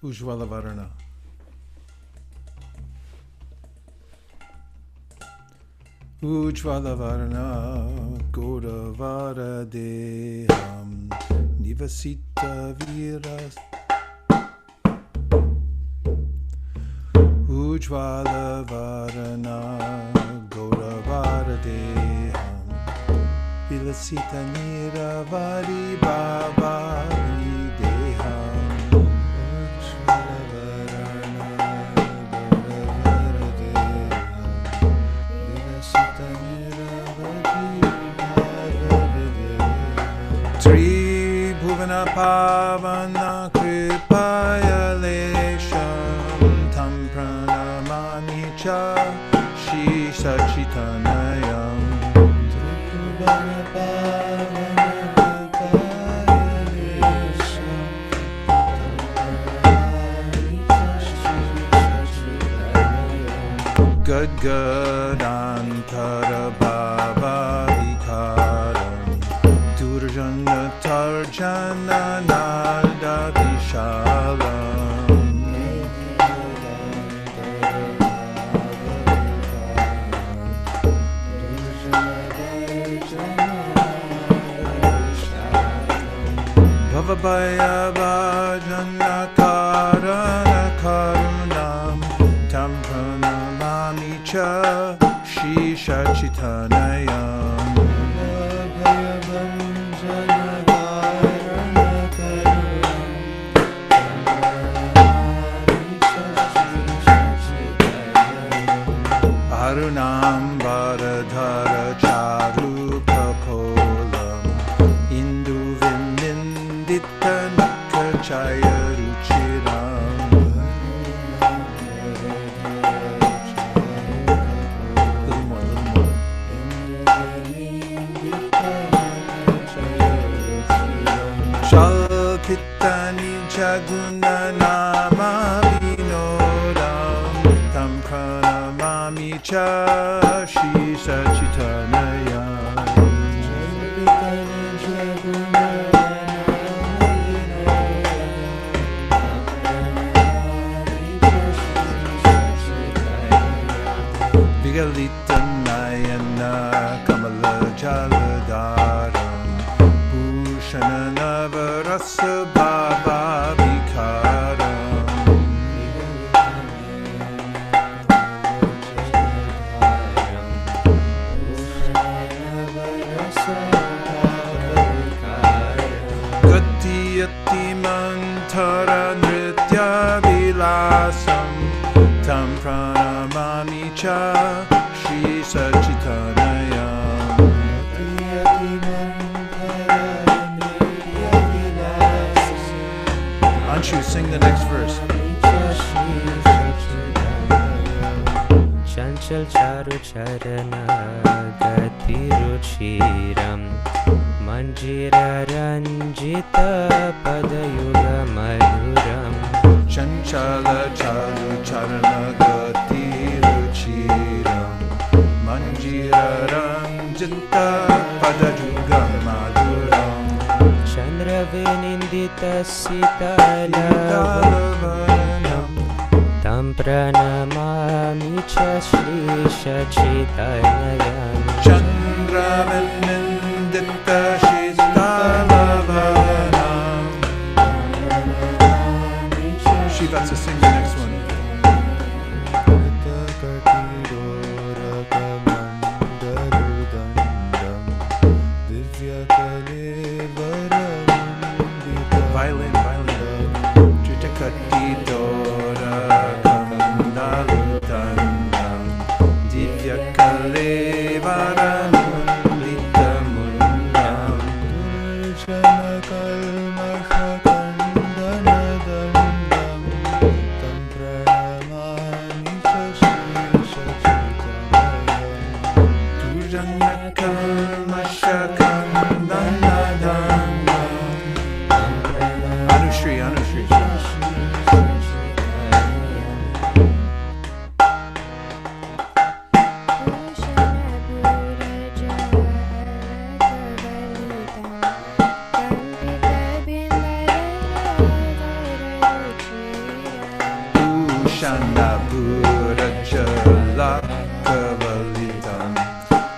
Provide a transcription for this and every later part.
Ujjvala-varana. Ujjvala-varana Gauravaradeham Nivasita Viras Ujjvala-varana Gauravaradeham Vilasita Niravari Baba Videham Tribhuvana Pavana Kripaya Lesham Tam Pranamami Cha Śrī Caitanya-Caritāmṛta Tribhuvana Pavana Kripaya Lesham Gad Gadantara Bhava Vikaram Durjana Tarjana Nada Vishalam Bhavabhaya Bhajana Karana Karunam Tam Pranamami Cha Śrī Caitanya-Caritāmṛta Arunam Varadhara Charu Kapolam Indu Vinindita Nakachaya Ruchiram Little more Shalpitani Jaguna Nama Vinodam Tam Pranamami Cha Śrī Caitanya-Caritāmṛta Vigalita Nayana Kamala Jaladharam Bhushana Navarasa Bhava Vikaram Gatiyati Mantara Nritya Vilasam Tam Pranamami Cha Śrī Caitanya-Caritāmṛta Anshu, sing the next verse. Chanchal charu charana gati ruchiram Manjira ranjita padayuga madhuram Chanchala charu charana gati ruchiram Manjira ranjita padayuga madhuram Chandra vinindita sitalavanam Tam pranamami cha Śrī Caitanya-Caritāmṛta Chandra Vinindita Sitalavanam Shivatsa, sing the next one. Violin, violin. Tritakatidora Kamandalutandam Divya Kalevaranullitamundam Durjana Kalmashakandanadandam Tam Pranamami Cha Śrī Caitanya-Caritāmṛta Durjana Kalmashakandanadandam Anushri, Anushri. Shana Purachala Kavalitam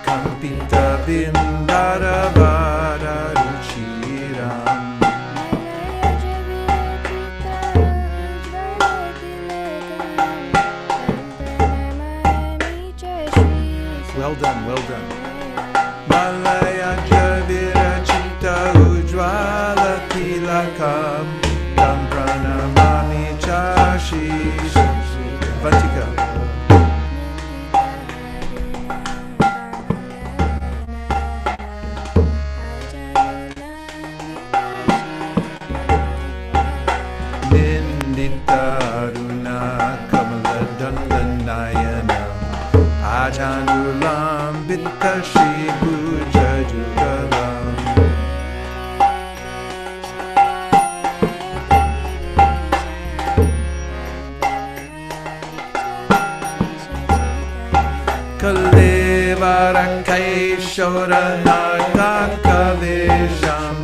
Kampita Bindaravara Ruchiram. Well done, well done. Malaya Javira Chitta Ujvala Tilakam Tam Pranamami Chashi Vatika. Ninditaruna Kamala Dandanayana Ajanulam Bittashi Puja Jugalam. Kalevara Kaishora Nagakalesham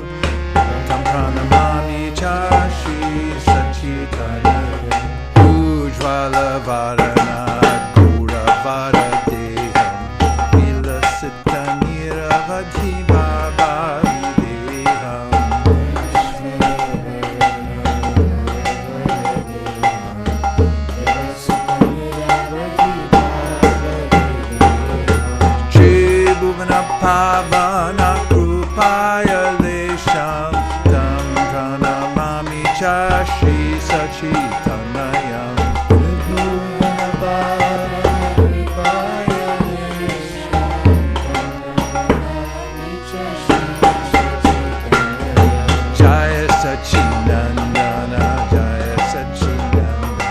Tam Pranamami Chashi Sachitaya Ujvala Varana Gura Vara Deham Vilasita Niravadhi Baba Videham. Tribhuvana Pavana Krupaya Lesham Tam Pranamami Chashi Sachitanayam. Jaya Sachinandana, Jaya Sachinandana,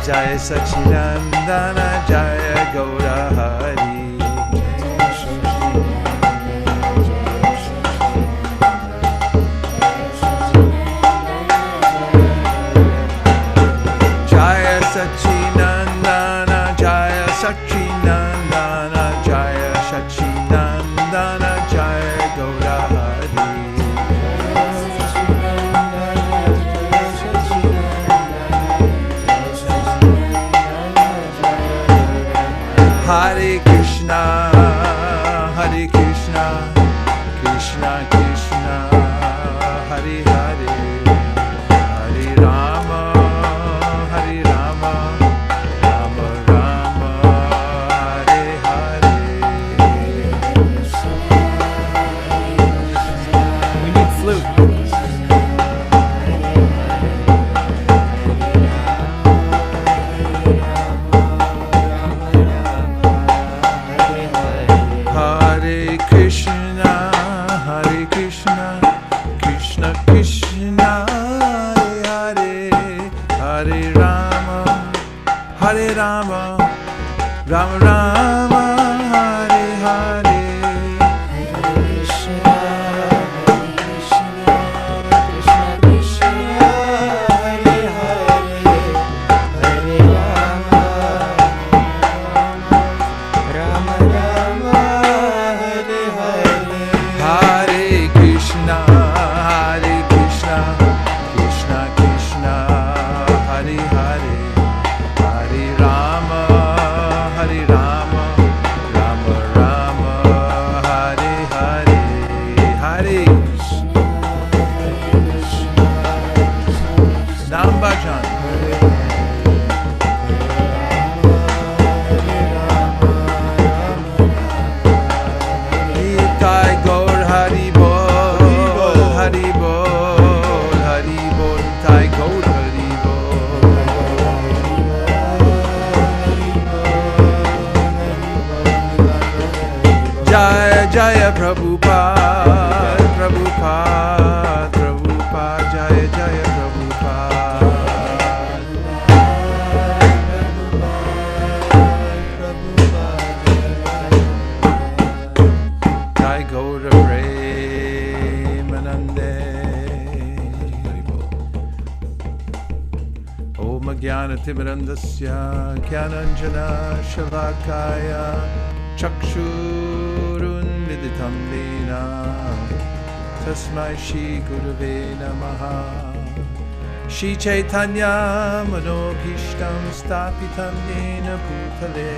Jaya Sachinandana, Jaya Gaura Hari. Jaya Sachinandana, Jaya Sachinandana, Jaya Sachinandana, Jaya Gaura Hari. Hare Krishna, Hare Krishna, Krishna Krishna, Hare Hare, Hare Rama, Hare Rama, Rama Rama, Hare Hare. We need flute. Hare Krishna, Hare Krishna, Krishna Krishna, Hare Hare, Hare Rama, Hare Rama, Rama Rama, Hare Hare. Hare Krishna, Hare Krishna, Krishna Krishna, Hare Hare, Hare Rama, Hare Rama, Rama Rama, Hare Hare, Hare Nam Bhajan. Nitai Gaur Hari Bol, Hari Bol, Hari Bol, Nitai Gaur Hari Bol. Jaya Jaya Prabhupada, Prabhupada, Prabhupada, Jaya Jaya Prabhupada. Jai Gaura Premanande. Om Jnana Timirandasya Jnananjana Shalakaya Chakshurun Viditam Dena Tasmai Shri Gurave Namaha. Śrī Caitanya-Manobhishtam Stapitam Yena Bhutale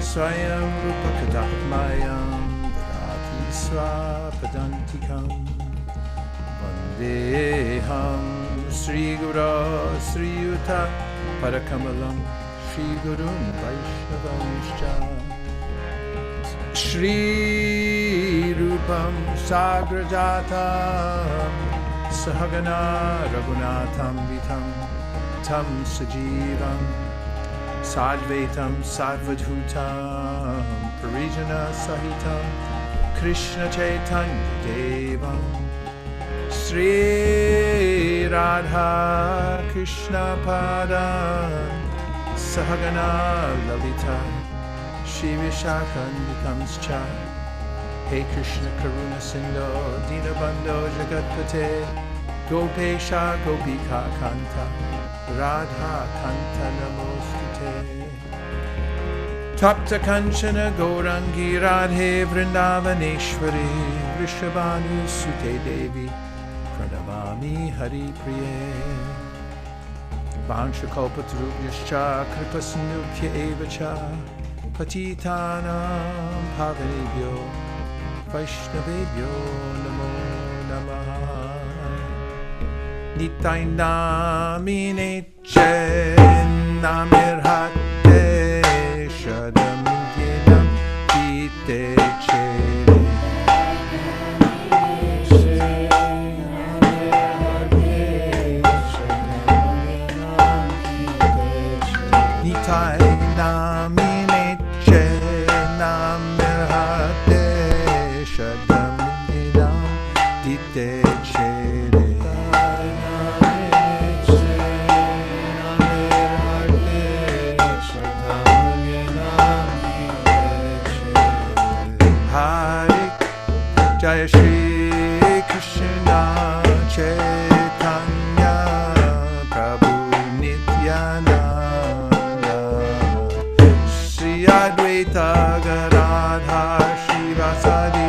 Swayam Rupakadamayam Dadati Swapadantikam Vandeham Śrī Guru Śrī Yuta Parakamalam Śrī Gurun Vaishnavanscha Śrī Rupam Sagrajatam Sahagana Raghunatham Vitam Tam Sajivam Sadvaitam Sarvadhutam Parijana Sahitam Krishna Chaitanya Devam Sri Radha Krishna Padam Sahagana Lalita Shri Vishakandikams Cha Hey Krishna Karuna Sindho Dinabandho Jagatpate Gopesha Gopika Kanta Radha Kanta Namostute Tapta Kanchana Gaurangi Radhe Vrindavaneshwari Vrishabhanu Sute Devi Pranamami Hari Priye Vanshakalpatarubhyascha Kripasindubhya Evacha Patitanam Pavanebhyo Vaishnavebhyo Namo Namaha Nitai Namine Namirhate Shadamudyenam Pite Chere Nitai Namine Namirhate Shadamudyenam Pite Chere Jaya Śrī Krishna Chaitanya Prabhu Nityananda Śrī Advaita Gadadhara Śrīvasadi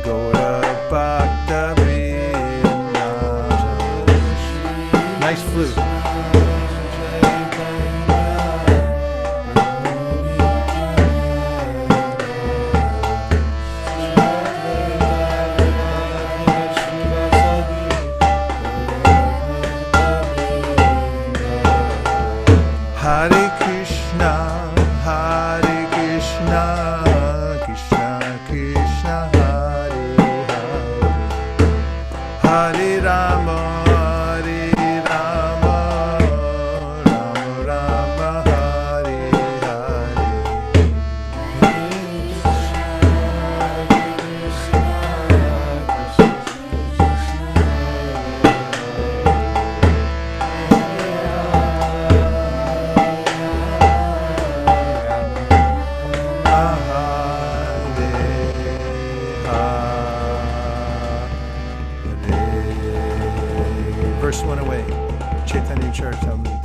Gaura Bhakta Vrinda. Nice flute. Hare Krishna, Krishna Krishna, Hare Hare, Hare Rama, Rama Rama, Hare Hare. Verse 1 away, Caitanya-Caritāmṛta.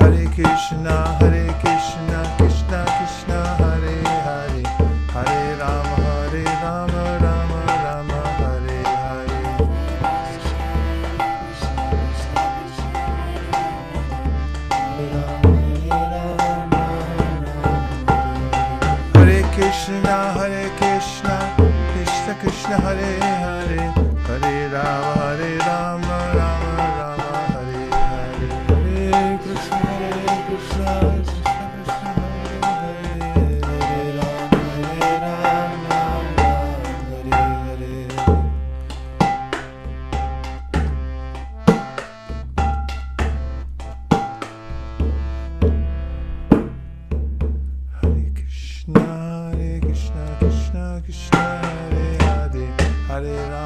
Hare Krishna, Krishna Krishna, Hare Hare, Hare Rama, Rama Rama, Hare Hare. Hare Krishna, Krishna Krishna, Hare Hare, Hare Rama, Rama Rama, Hare Hare. Hare Krishna, Krishna Krishna, Hare Rama, Hare Hare. Hare Krishna, Krishna Krishna, Hare Hare, Hare Rama.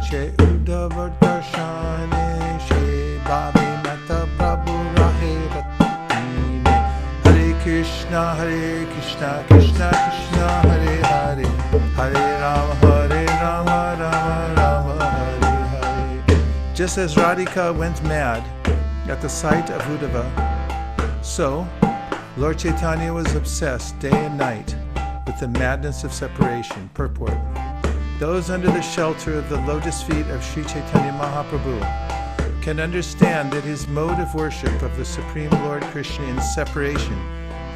che Uddhava darshane she bhave mata prabhu rahe ratine. Hare Krishna Krishna Krishna Hare Hare, Hare Rama Rama Hare Hare. Just as Radhika went mad at the sight of Uddhava, so Lord Chaitanya was obsessed day and night with the madness of separation. Purport: those under the shelter of the lotus feet of Śrī Caitanya Mahaprabhu can understand that his mode of worship of the Supreme Lord Krishna in separation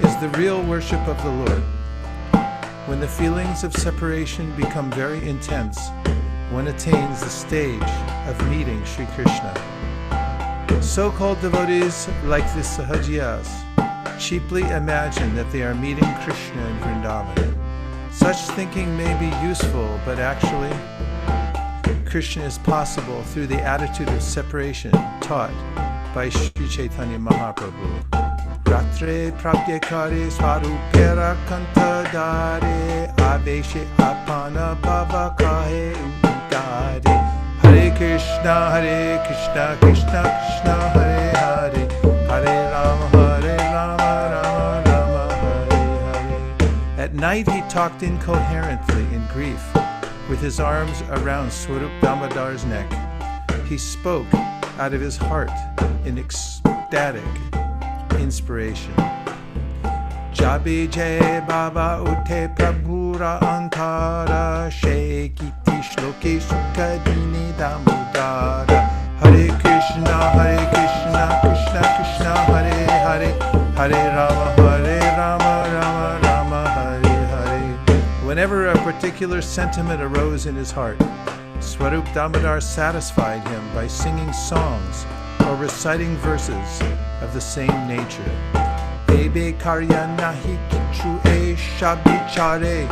is the real worship of the Lord. When the feelings of separation become very intense, one attains the stage of meeting Sri Krishna. So-called devotees like the Sahajiyas cheaply imagine that they are meeting Krishna in Vrindavan. Such thinking may be useful, but actually, Krishna is possible through the attitude of separation taught by Śrī Caitanya Mahaprabhu. Ratre pratyakare swarupera kantadare aveshe apana bhavakahe udare. Hare Krishna Krishna Krishna Hare Hare, Hare Rama Rama Hare Hare. At night he talked incoherently in grief, with his arms around Swarup Damodar's neck. He spoke out of his heart in ecstatic inspiration. Jabi Jai Baba Ute Prabhura Antara Shekiti Shloke Sukadini Damodara. Hare Krishna Krishna Krishna Hare Hare, Hare Rama Rama Hare Hare. Whenever a particular sentiment arose in his heart, Swarup Damodar satisfied him by singing songs or reciting verses of the same nature. Ebe karya nahi kichu e shabichare,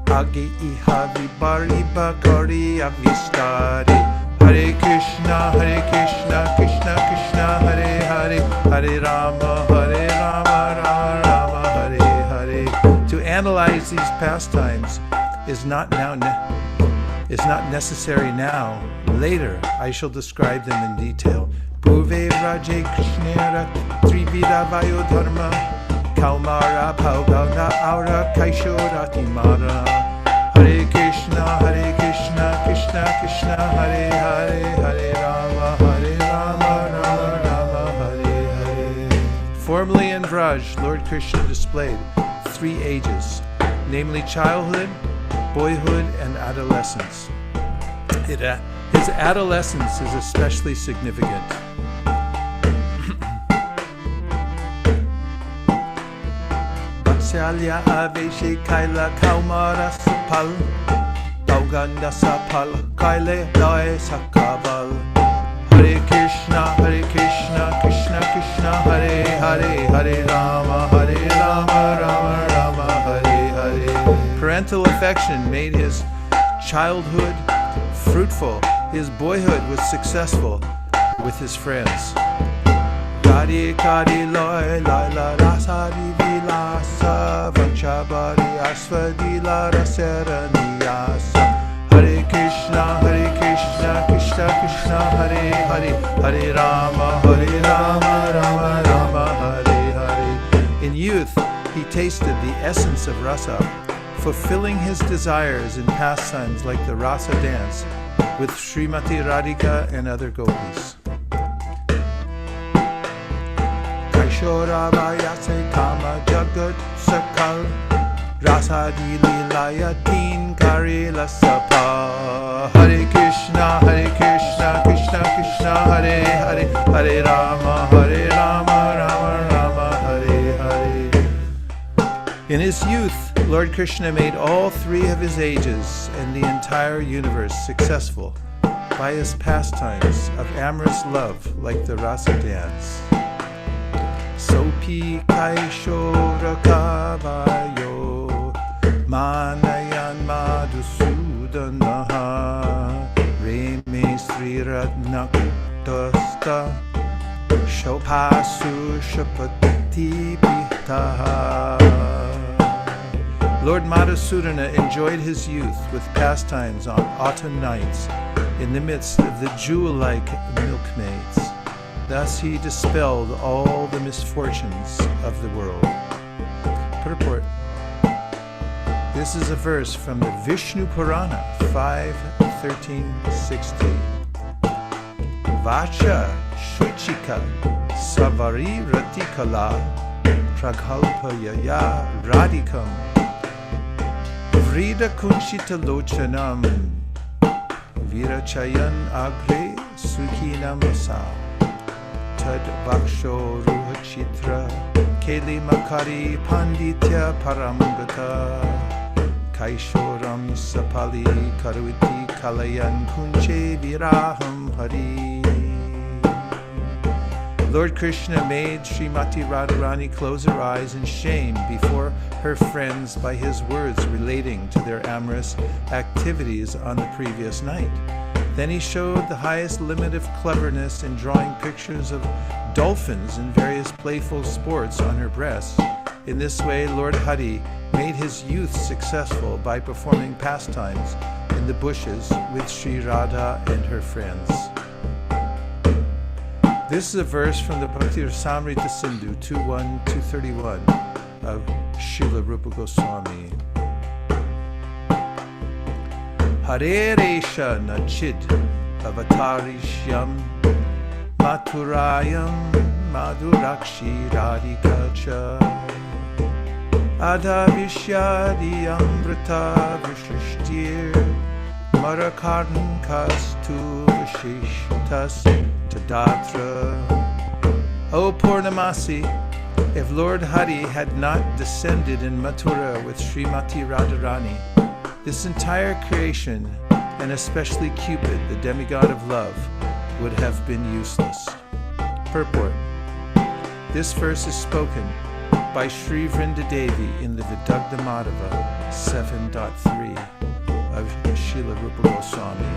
age iha vibari bakari avistare. Hare Krishna Krishna Krishna Hare Hare, Hare Rama Rama Hare Hare. To analyze these pastimes is not necessary now. Later I shall describe them in detail. Bhuve Raje Krishnera Trivida Vayodharma Kaumara Paugana Aura Kaishorati Mara. Hare Krishna Krishna Hare Hare, Hare Rama Hare Hare. Formerly in Vraj, Lord Krishna displayed 3 ages, namely childhood, boyhood, and adolescence. His adolescence is especially significant. Vatsalya aveshe kaila kaumara sapal, Auganda sapal kaile loe sakaval. Hare Krishna Krishna Hare Hare, Hare Rama Rama Hare Hare. Parental affection made his childhood fruitful. His boyhood was successful with his friends. Kari kari loy la rasari vilasa, vanchabari asvadila rasaraniyasa. Hare Krishna Krishna Hare Hare, Hare Rama Rama Hare Hare. In youth, he tasted the essence of rasa, fulfilling his desires in pastimes like the rasa dance with Srimati Radhika and other gopis. Kaishora Vayase Kama Jagat Sakal, Rasa Dililaya Teen Karila Sapa. Hare Krishna Krishna Hare Hare, Hare Rama Rama Hare Hare. In his youth, Lord Krishna made all 3 of his ages and the entire universe successful by his pastimes of amorous love like the rasa dance. Sopi Kaishora Kavayo Manayan Madhusudanaha Reme Sri Ratnakutasta Shopasu Shapati Pitaha. Lord Madhusudana enjoyed his youth with pastimes on autumn nights in the midst of the jewel-like milkmaids. Thus he dispelled all the misfortunes of the world. Purport. This is a verse from the Vishnu Purana 5:13-16. Vacha Shuchika Savari Ratikala Prakalpayaya Radikam Vrida Kunchita Lochanam Virachayan Agre Sukhinam Sa Tad Vaksho Ruhachitra Keli Makari Panditya Paramgata Kaishoram Sapali Karuiti Kalayan Kunche Viraham Hari. Lord Krishna made Srimati Radharani close her eyes in shame before her friends by his words relating to their amorous activities on the previous night. Then he showed the highest limit of cleverness in drawing pictures of dolphins in various playful sports on her breasts. In this way, Lord Hari made his youth successful by performing pastimes in the bushes with Sri Radha and her friends. This is a verse from the Bhakti Rasamrita Sindhu 2.1-231 of Srila Rupa Goswami. Hare Resha Nachid Avatarishyam Mathurayam Madhurakshi Radhikacha Adha Vishyadi Amrita Vishishtir Marakarnkas tu Vishishtas Tadatra. O Purnamasi, if Lord Hari had not descended in Mathura with Srimati Radharani, this entire creation, and especially Cupid, the demigod of love, would have been useless. Purport. This verse is spoken by Sri Vrindadevi in the Vidagdha Madhava 7.3 of Srila Rupa Goswami.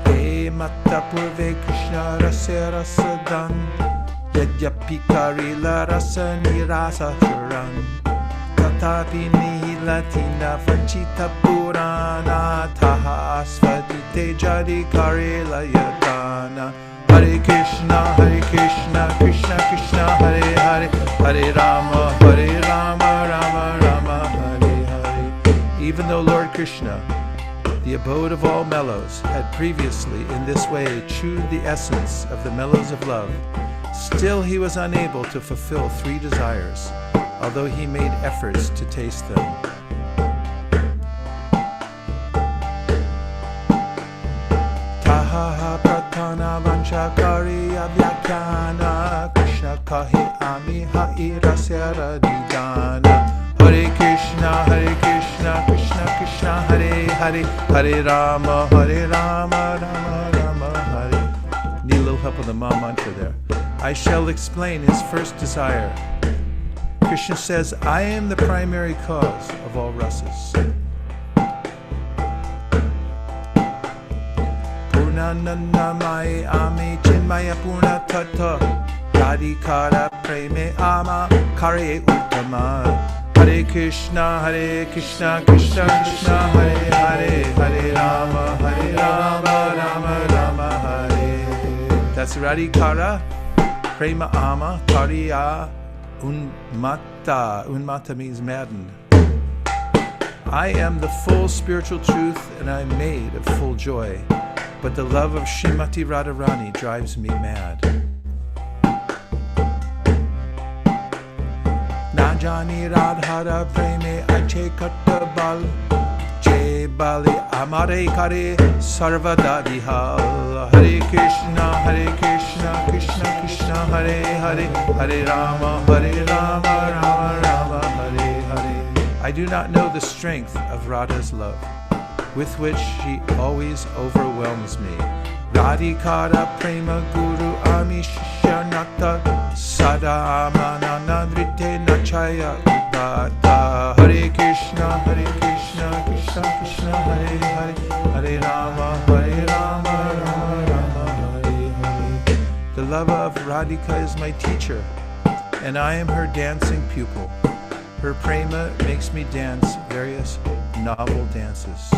E matta purve Krishna rasa rasadan yadyapi karila rasa nirasa charan tatapi nihilatina vanchita purana taha asvadite jadi karila yadana. Hare Krishna, Krishna Krishna, Hare Hare, Hare Rama, Rama Rama, Hare Hare. Even though Lord Krishna, the abode of all mellows, had previously in this way chewed the essence of the mellows of love, still he was unable to fulfill three desires, although he made efforts to taste them. Taha pratana vanchakari avyakhyana Krishna kahi ami hai rasya radhigana. Hare Krishna, Krishna Krishna, Hare Hare, Hare Rama, Rama Rama, Hare. Need a little help with the Ma mantra there. I shall explain his first desire. Krishna says, I am the primary cause of all rasas. Purnanandamai ame chinmaya purna tata radhikara preme ama kare uttama. Hare Krishna, Krishna Krishna, Hare Hare, Hare Rama, Rama Rama, Hare. That's Radhikara, Prema Ama, Kariya, Unmata. Unmata means maddened. I am the full spiritual truth and I am made of full joy, but the love of Srimati Radharani drives me mad. Najani Radhara Preme Ache Kattabal Je Bali Amare Kare Sarvada Vihal. Hare Krishna, Krishna Krishna, Hare Hare, Hare Rama, Rama Rama, Hare Hare. I do not know the strength of Radha's love, with which she always overwhelms me. Radhikara Prema Guru Ami Shishyanata Sada Amanana Vrite Nachaya Udata. Hare Krishna, Krishna Krishna, Hare Hare, Hare Rama, Rama Rama, Hare Hare. The lover of Radhika is my teacher, and I am her dancing pupil. Her prema makes me dance various novel dances.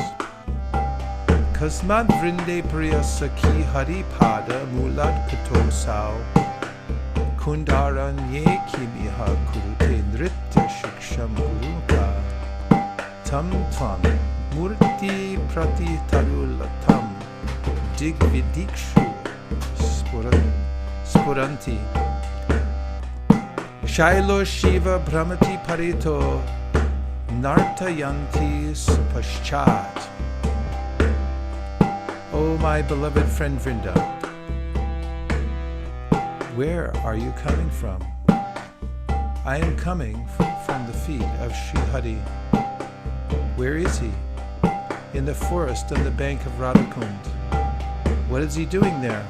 Kasmad vrinde priya sakhi hari pada mulad katosau kundaranye kimiha kurute nritya shiksham guruka tam tvam murti prati tarulatam digvidikshu sporanti Shailo Shiva Brahmati Parito Nartayanti Paschat. Oh, my beloved friend Vrinda, where are you coming from? I am coming from the feet of Sri Hari. Where is he? In the forest on the bank of Radhakund. What is he doing there?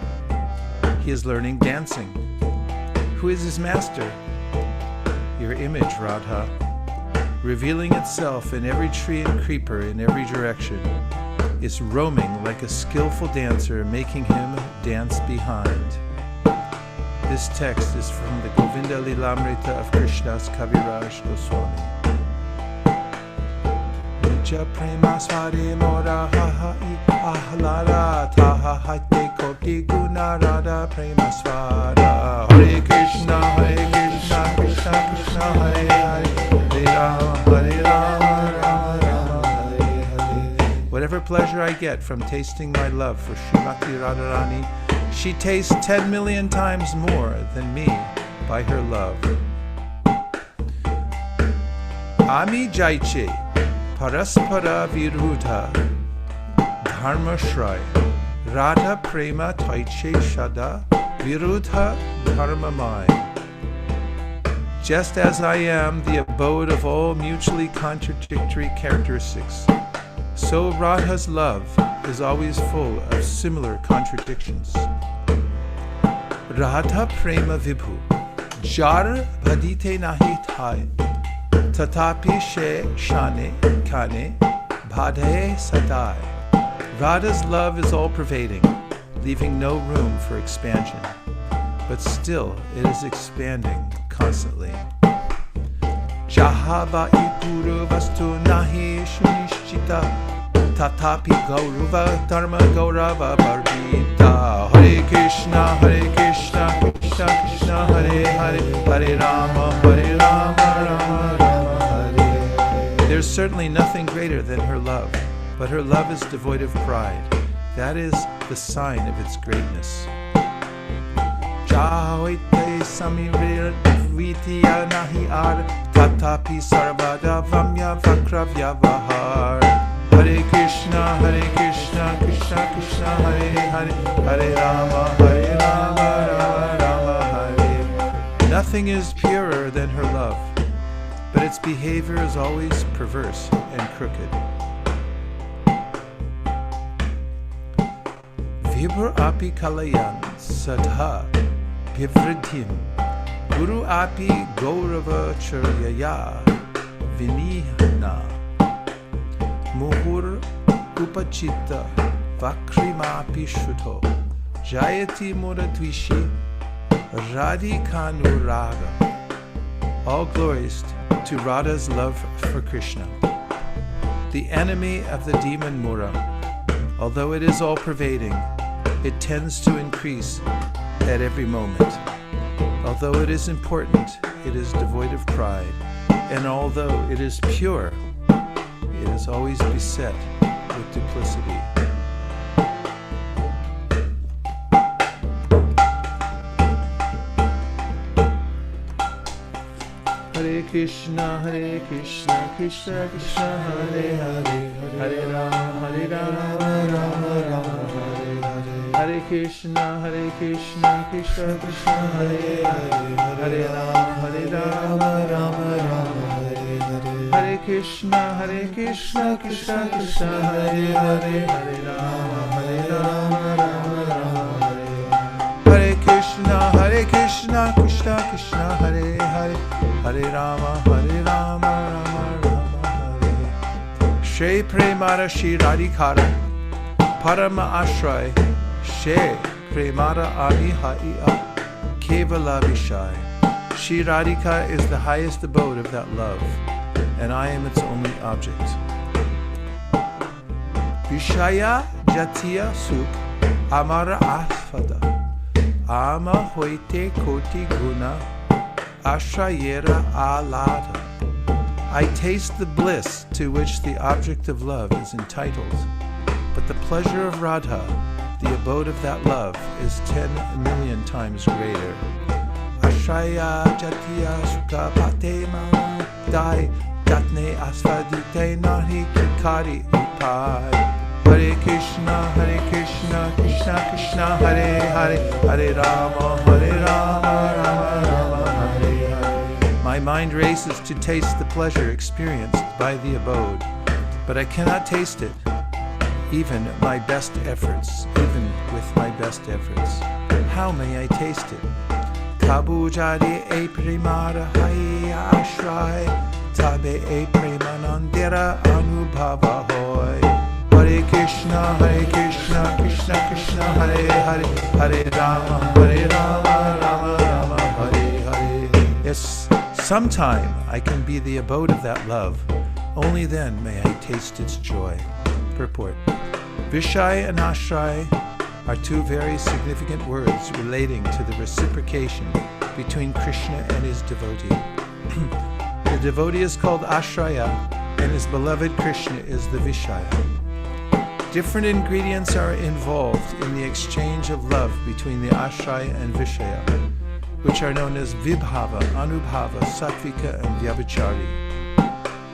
He is learning dancing. Who is his master? Your image, Radha, revealing itself in every tree and creeper in every direction, is roaming like a skillful dancer, making him dance behind. This text is from the Govinda Lilamrita of Krishna's Kaviraj Goswami. Nija prema sware mora hahai ahlara taha haite koti guna radha prema swara. Hare Krishna, Krishna Krishna, Hare Hare, Hare Rama, Hare Rama, Rama Rama, Hare Hare. Whatever pleasure I get from tasting my love for Srimati Radharani, she tastes 10 million times more than me by her love. Ami Jaiche, Paraspara Virudha, Dharma Shray, Radha Prema Taiche Shada, Virudha Dharma Mai. Just as I am the abode of all mutually contradictory characteristics, so Radha's love is always full of similar contradictions. Radha Prema Vibhu, Jar Bhadite Nahi Thai, Tatapi She Shane Kane, Bhadhe Sadai. Radha's love is all-pervading, leaving no room for expansion, but still it is expanding constantly. Jahava Ikuru Vastu Nahi Shunishchita, Tatapi Gauruva Dharma Gaurava Barbita. Hare Krishna, Krishna Krishna, Hare Hare, Hare Rama, Rama Rama, Hare. There's certainly nothing greater than her love, but her love is devoid of pride. That is the sign of its greatness. Jahoite Samivir Vitya Nahi Ar Tatapi Sarvada Vamya Vakravya Vahar. Hare Krishna, Krishna Krishna, Hare Hare, Hare Rama, Rama Rama, Hare. Nothing is purer than her love, but its behavior is always perverse and crooked. Vibhur api kalayan sadha bhivridhim guru api gaurava charyaya vinihana muhur upachita vakrimapi shuddho jayati muradvishi radhikanuraga. All glories to Radha's love for Krishna. The enemy of the demon Mura, although it is all-pervading, it tends to increase at every moment. Although it is important, it is devoid of pride, and although it is pure, it is always beset with duplicity. Hare Krishna, Krishna Krishna, Hare Hare, Hare Rama, Rama Rama, Hare Hare. Hare Krishna, Krishna Krishna, Hare Hare, Hare Rama, Rama Rama, Hare Hare. Hare Krishna, Krishna Krishna, Hare Hare, Hare Rama, Rama Rama, Hare. Hare Krishna, Krishna Krishna, Hare Hare, Hare Rama, Rama Rama, Hare. Shri Premara Shri Radhikara, Parama Ashray, Shri Premara Ami Haiya, Kevala Vishai. Shri Radhika is the highest abode of that love, and I am its only object. Vishaya jatiya suk amara asfada ama hoite koti guna ashrayera alada. I taste the bliss to which the object of love is entitled, but the pleasure of Radha, the abode of that love, is 10 million times greater. Ashraya jatiya sukha pate dai jatne asvadite nahi kari upai. Hare Krishna, Krishna Krishna, Hare Hare, Hare Rama, Rama Rama, Hare Hare. My mind races to taste the pleasure experienced by the abode, but I cannot taste it, even with my best efforts. How may I taste it? Kabujari e primara hai ashray, tabe e premanandira anubhava hoy. Hare Krishna, Krishna Krishna, Hare Hare, Hare Rama, Rama Rama, Hare Hare. Yes, sometime I can be the abode of that love. Only then may I taste its joy. Purport. Vishaya and Ashray are two very significant words relating to the reciprocation between Krishna and his devotee. The devotee is called Ashraya, and his beloved Krishna is the Vishaya. Different ingredients are involved in the exchange of love between the Ashraya and Vishaya, which are known as Vibhava, Anubhava, Sattvika, and Vyabhichari.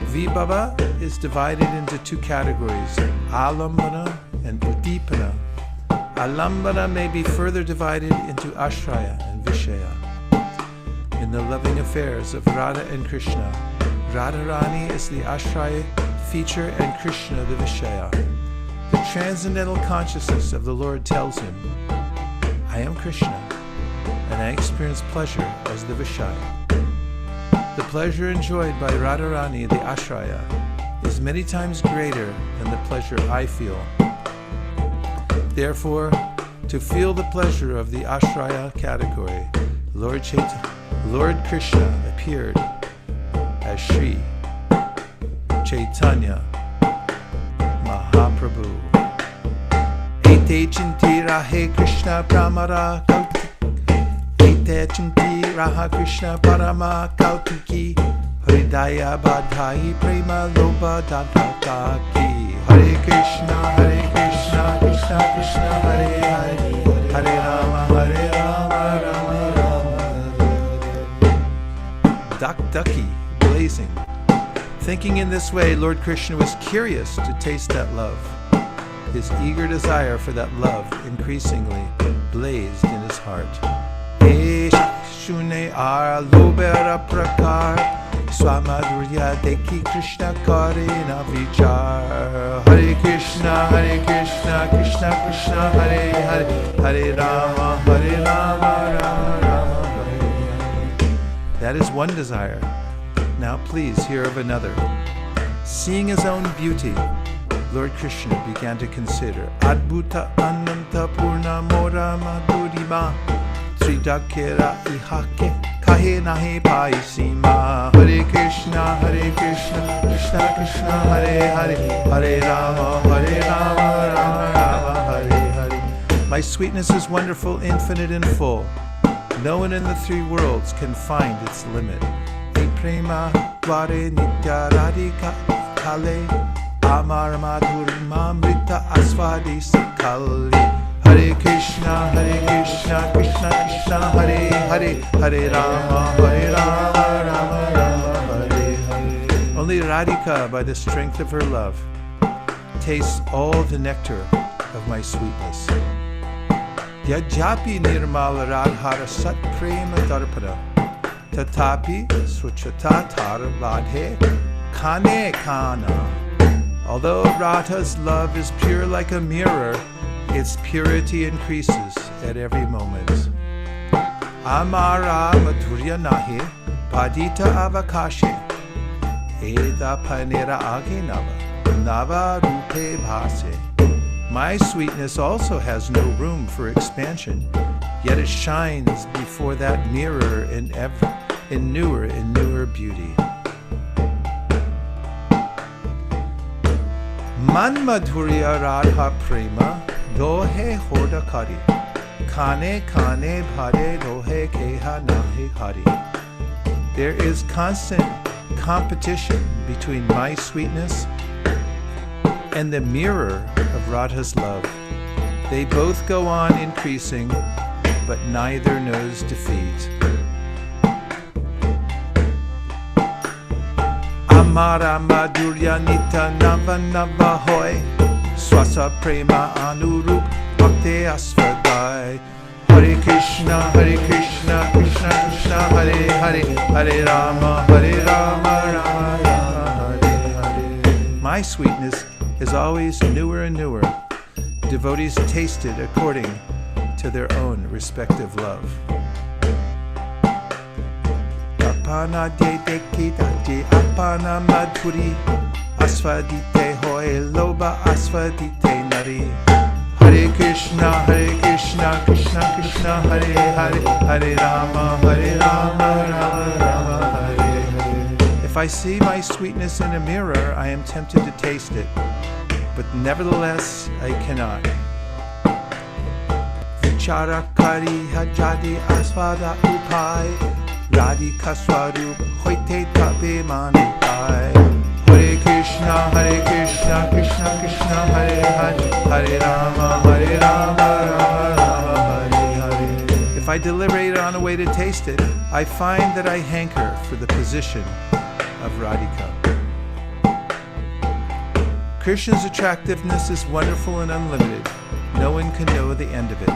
Vibhava is divided into two categories, Alambana and Udipana. Alambana may be further divided into Ashraya and Vishaya. In the loving affairs of Radha and Krishna, Radharani is the Ashraya feature and Krishna the Vishaya. The transcendental consciousness of the Lord tells him, I am Krishna, and I experience pleasure as the Vishaya. The pleasure enjoyed by Radharani, the Ashraya, is many times greater than the pleasure I feel. Therefore, to feel the pleasure of the Ashraya category, Lord Krishna appeared as Śrī Caitanya Mahaprabhu. Ete Chinti Rahe Krishna Pramara Kautiki. Ete Chinti Raha Krishna Parama Kautiki. Hridaya Badhai Prema Loba Dadhataki. Hare Krishna, Krishna Krishna, Hare Hare, Hare Rama, Rama Rama. Ducky, blazing. Thinking in this way, Lord Krishna was curious to taste that love. His eager desire for that love increasingly blazed in his heart. Shune ara lobera prakar, Swamadurya deki Krishna karina vichar. Hare Krishna, Krishna Krishna, Hare Hare, Hare Rama, Rama Rama, Hare Hare. That is one desire. Now please hear of another. Seeing his own beauty, Lord Krishna began to consider Adbhuta Ananta Purna Mora Madhurima Tridakera Ihake Kahe Nahe Paisima. Hare Krishna, Krishna Krishna, Hare Hare, Hare Rama, Rama Rama, Hare Hare. My sweetness is wonderful, infinite, and full. No one in the three worlds can find its limit. Prema Dvare Nitya Radhika Kale Amar Madhurima Mrita Asvadi Sakali. Hare Krishna, Krishna Krishna, Hare Hare, Hare Rama, Rama Rama, Hare Hare. Only Radhika, by the strength of her love, tastes all the nectar of my sweetness. Yajyapi Nirmala Radhara Sat Prema Darpada Tatapi Suchata Tara Radhe Kane Kana. Although Radha's love is pure like a mirror, its purity increases at every moment. Amara Madhurya Nahi Padita Avakashe Eda Panera Age Nava Rupe Bhase. My sweetness also has no room for expansion, yet it shines before that mirror in newer beauty. Man madhurya radha prema dohe hoda kari. Kane kane bhare dohe keha nahi hari. There is constant competition between my sweetness and the mirror of Radha's love. They both go on increasing, but neither knows defeat. Amara madhurya nita nava nava hoy, swasa prema anurup bhakti asvadai. Hare Krishna, Krishna Krishna, Hare Hare, Hare Rama, Rama Rama, Hare Hare. My sweetness is always newer and newer. Devotees taste it according to their own respective love. Apana de dekita de apana madhuri, asvadite hoy loba asvadite nari. Hare Krishna, Krishna Krishna, Hare Hare, Hare Rama, Rama Rama, Hare Hare. If I see my sweetness in a mirror, I am tempted to taste it, but nevertheless I cannot. Vichara kari hajadi asvada upai, radhika swarup hoite tabe manitai. Hare Krishna, Krishna Krishna, Hare Hare, Hare Rama, Rama Rama, Hare Hare. If I deliberate on a way to taste it, I find that I hanker for the position of Radhika. Krishna's attractiveness is wonderful and unlimited. No one can know the end of it.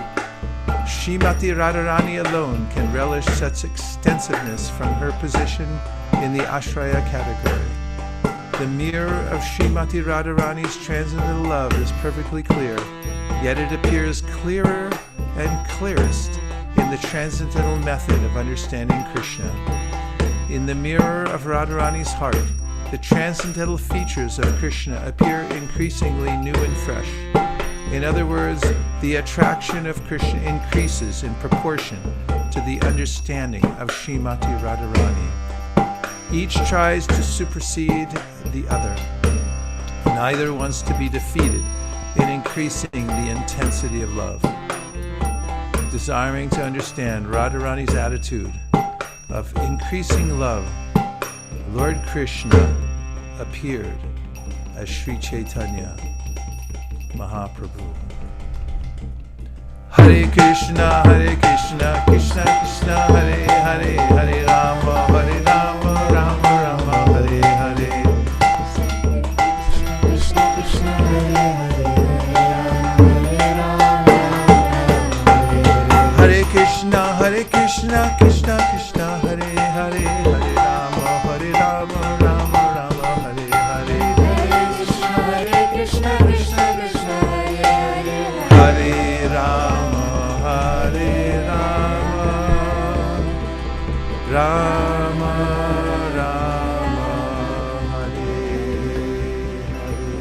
Srimati Radharani alone can relish such extensiveness from her position in the Ashraya category. The mirror of Srimati Radharani's transcendental love is perfectly clear, yet it appears clearer and clearest in the transcendental method of understanding Krishna. In the mirror of Radharani's heart, the transcendental features of Krishna appear increasingly new and fresh. In other words, the attraction of Krishna increases in proportion to the understanding of Srimati Radharani. Each tries to supersede the other. Neither wants to be defeated in increasing the intensity of love. Desiring to understand Radharani's attitude of increasing love, Lord Krishna appeared as Śrī Caitanya Mahaprabhu. Hare Krishna, Krishna Krishna, Hare Hare, Hare Rama, Rama Rama, Hare Hare. Krishna Krishna, Hare Hare, Hare Krishna, Krishna Krishna, Hare Hare, Hare Rama, Rama Rama, Hare Hare. Hare Krishna, Krishna Krishna, Hare Rama, Hare Rama, Rama Rama, Hare Hare.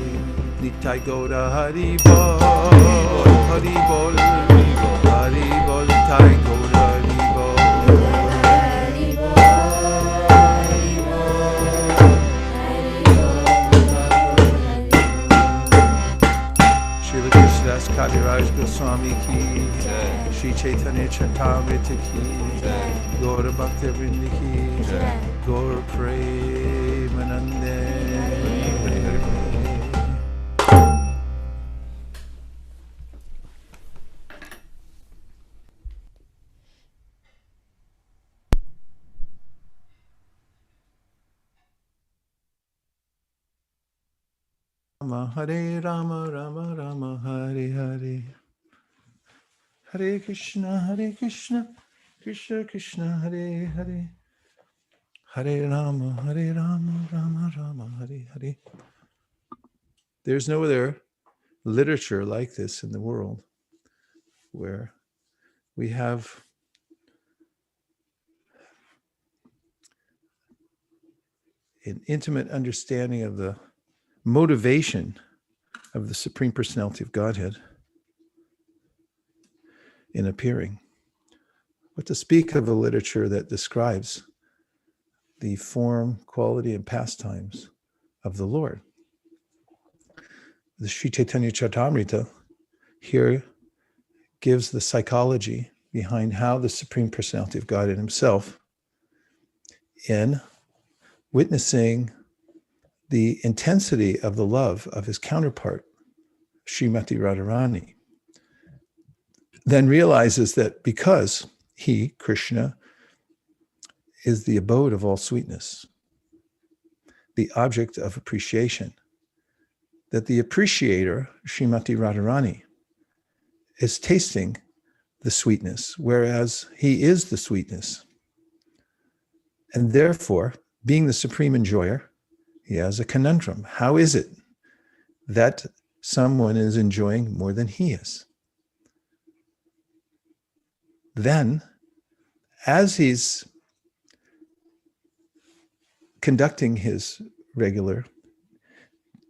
Nitai Gaura Hari Bol, Hari Bol, Hari Bol, Nitai Gaura Hari Bol. Śrīla Krishnadas Kaviraj Goswami ki, Śrī Caitanya-Caritāmṛta ki, Gaura Bhakta Vrinda ki, Gaura Premanande. Hare Rama, Rama Rama, Hare Hare. Hare Krishna, Krishna Krishna, Hare Hare. Hare Rama, Rama Rama, Hare Hare. There's no other literature like this in the world where we have an intimate understanding of the motivation of the Supreme Personality of Godhead in appearing. What to speak of a literature that describes the form, quality, and pastimes of the Lord. the Śrī Caitanya-Caritāmṛta here gives the psychology behind how the Supreme Personality of God in himself, in witnessing the intensity of the love of his counterpart, Srimati Radharani, then realizes that because he, Krishna, is the abode of all sweetness, the object of appreciation, that the appreciator, Srimati Radharani, is tasting the sweetness, whereas he is the sweetness. And therefore, being the supreme enjoyer, he has a conundrum. How is it that someone is enjoying more than he is? Then, as he's conducting his regular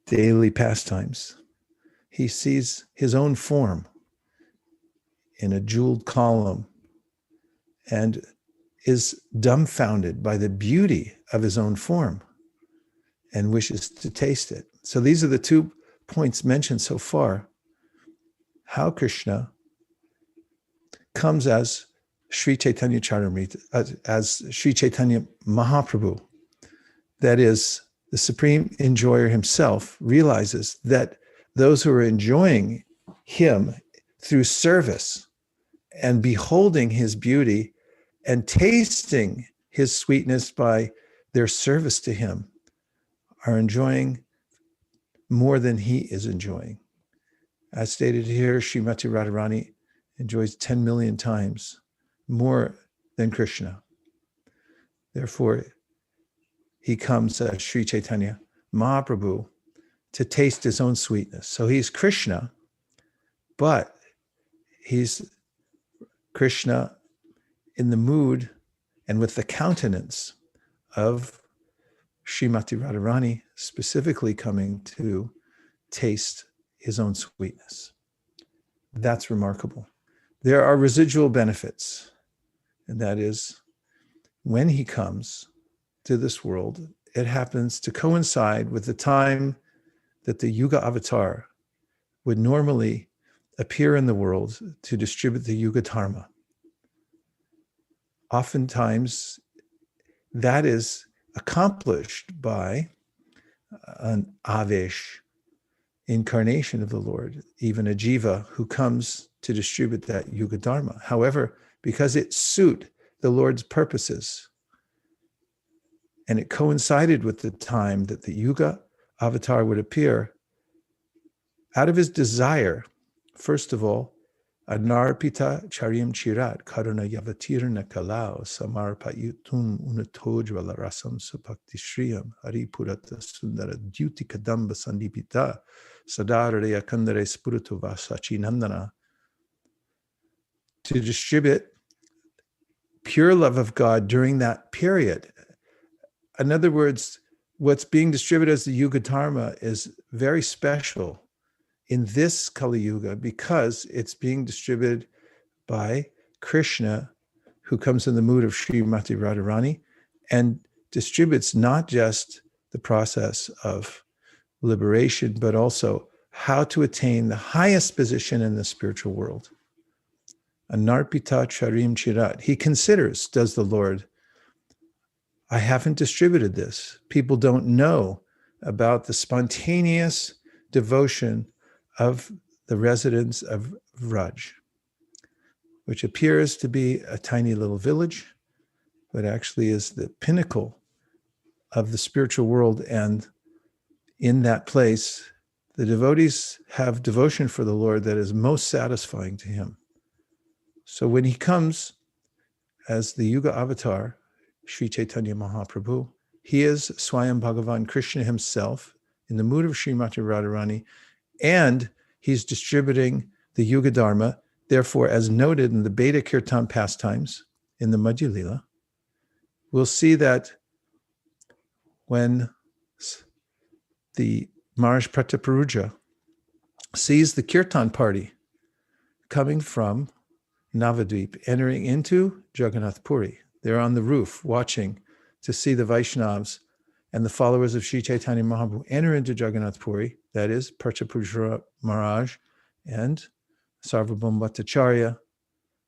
daily pastimes, he sees his own form in a jeweled column and is dumbfounded by the beauty of his own form and wishes to taste it. So these are the 2 points mentioned so far. How Krishna comes as Śrī Caitanya-Caritāmṛta, as Śrī Chaitanya Mahaprabhu, that is, the supreme enjoyer himself, realizes that those who are enjoying him through service and beholding his beauty and tasting his sweetness by their service to him are enjoying more than he is enjoying. As stated here, Srimati Radharani enjoys 10 million times more than Krishna. Therefore, he comes as Śrī Caitanya Mahaprabhu to taste his own sweetness. So he's Krishna, but he's Krishna in the mood and with the countenance of Srimati Radharani, specifically coming to taste his own sweetness. That's remarkable. There are residual benefits, and that is when he comes to this world, it happens to coincide with the time that the Yuga avatar would normally appear in the world to distribute the Yuga Dharma. Oftentimes, that is accomplished by an Avesh, incarnation of the Lord, even a Jiva who comes to distribute that Yuga Dharma. However, because it suit the Lord's purposes, and it coincided with the time that the Yuga avatar would appear, out of his desire, first of all, Anarpita Charyam Chirat Karuna Yavatirna Kalau Samarpayutum Unatojvala Rasam Supakti Shriyam Haripurata Sundara Duti Kadamba Sandipita Sadaraya Kandare Spuratu Vasachi Nandana, to distribute pure love of God during that period. In other words, what's being distributed as the Yuga Dharma is very special in this Kali Yuga because it's being distributed by Krishna, who comes in the mood of Srimati Radharani and distributes not just the process of liberation, but also how to attain the highest position in the spiritual world. Anarpita Charim Chirat. He considers, does the Lord, I haven't distributed this. People don't know about the spontaneous devotion of the residents of Vraj, which appears to be a tiny little village, but actually is the pinnacle of the spiritual world. And in that place, the devotees have devotion for the Lord that is most satisfying to him. So when he comes as the Yuga avatar, Śrī Caitanya Mahaprabhu, he is Swayam Bhagavan Krishna himself in the mood of Srimati Radharani, and he's distributing the Yuga Dharma. Therefore, as noted in the Beta Kirtan pastimes in the Madhya Lila, we'll see that when the Maharaj Prataparuja sees the Kirtan party coming from Navadvip, entering into Jagannath Puri, they're on the roof watching to see the Vaishnavas and the followers of Śrī Caitanya Mahaprabhu enter into Jagannath Puri, that is, Prachapurushara Maharaj and Sarvabhauma Bhattacharya.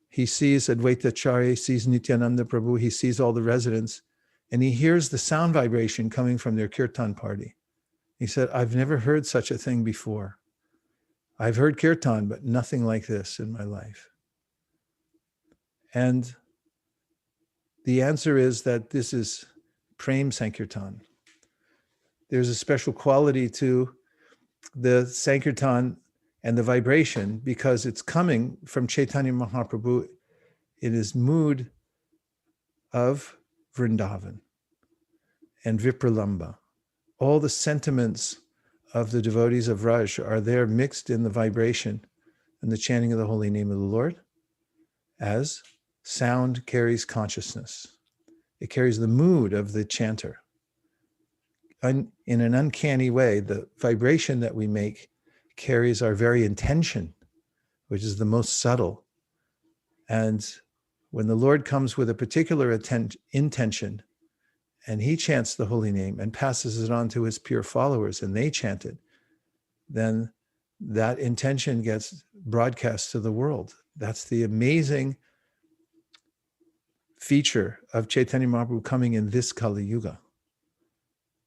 He sees Advaita Acharya, he sees Nityananda Prabhu, he sees all the residents, and he hears the sound vibration coming from their kirtan party. He said, I've never heard such a thing before. I've heard kirtan, but nothing like this in my life. And the answer is that this is Prem Sankirtan. There's a special quality to the Sankirtan and the vibration because it's coming from Chaitanya Mahaprabhu in his mood of Vrindavan and Vipralamba. All the sentiments of the devotees of Raj are there mixed in the vibration and the chanting of the holy name of the Lord as sound carries consciousness. It carries the mood of the chanter. In an uncanny way, the vibration that we make carries our very intention, which is the most subtle. And when the Lord comes with a particular intention, and he chants the holy name and passes it on to his pure followers, and they chant it, then that intention gets broadcast to the world. That's the amazing feature of Chaitanya Mahaprabhu coming in this Kali Yuga.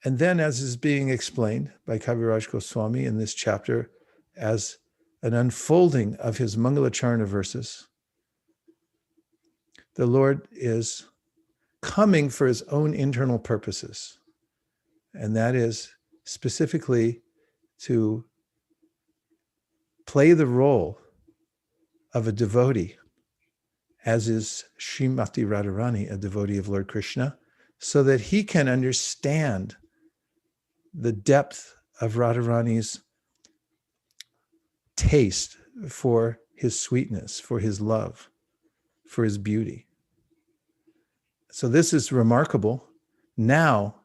And then, as is being explained by Kaviraj Goswami in this chapter, as an unfolding of his Mangalacharana verses, the Lord is coming for his own internal purposes. And that is specifically to play the role of a devotee, as is Srimati Radharani, a devotee of Lord Krishna, so that he can understand the depth of Radharani's taste for his sweetness, for his love, for his beauty. So this is remarkable. Now,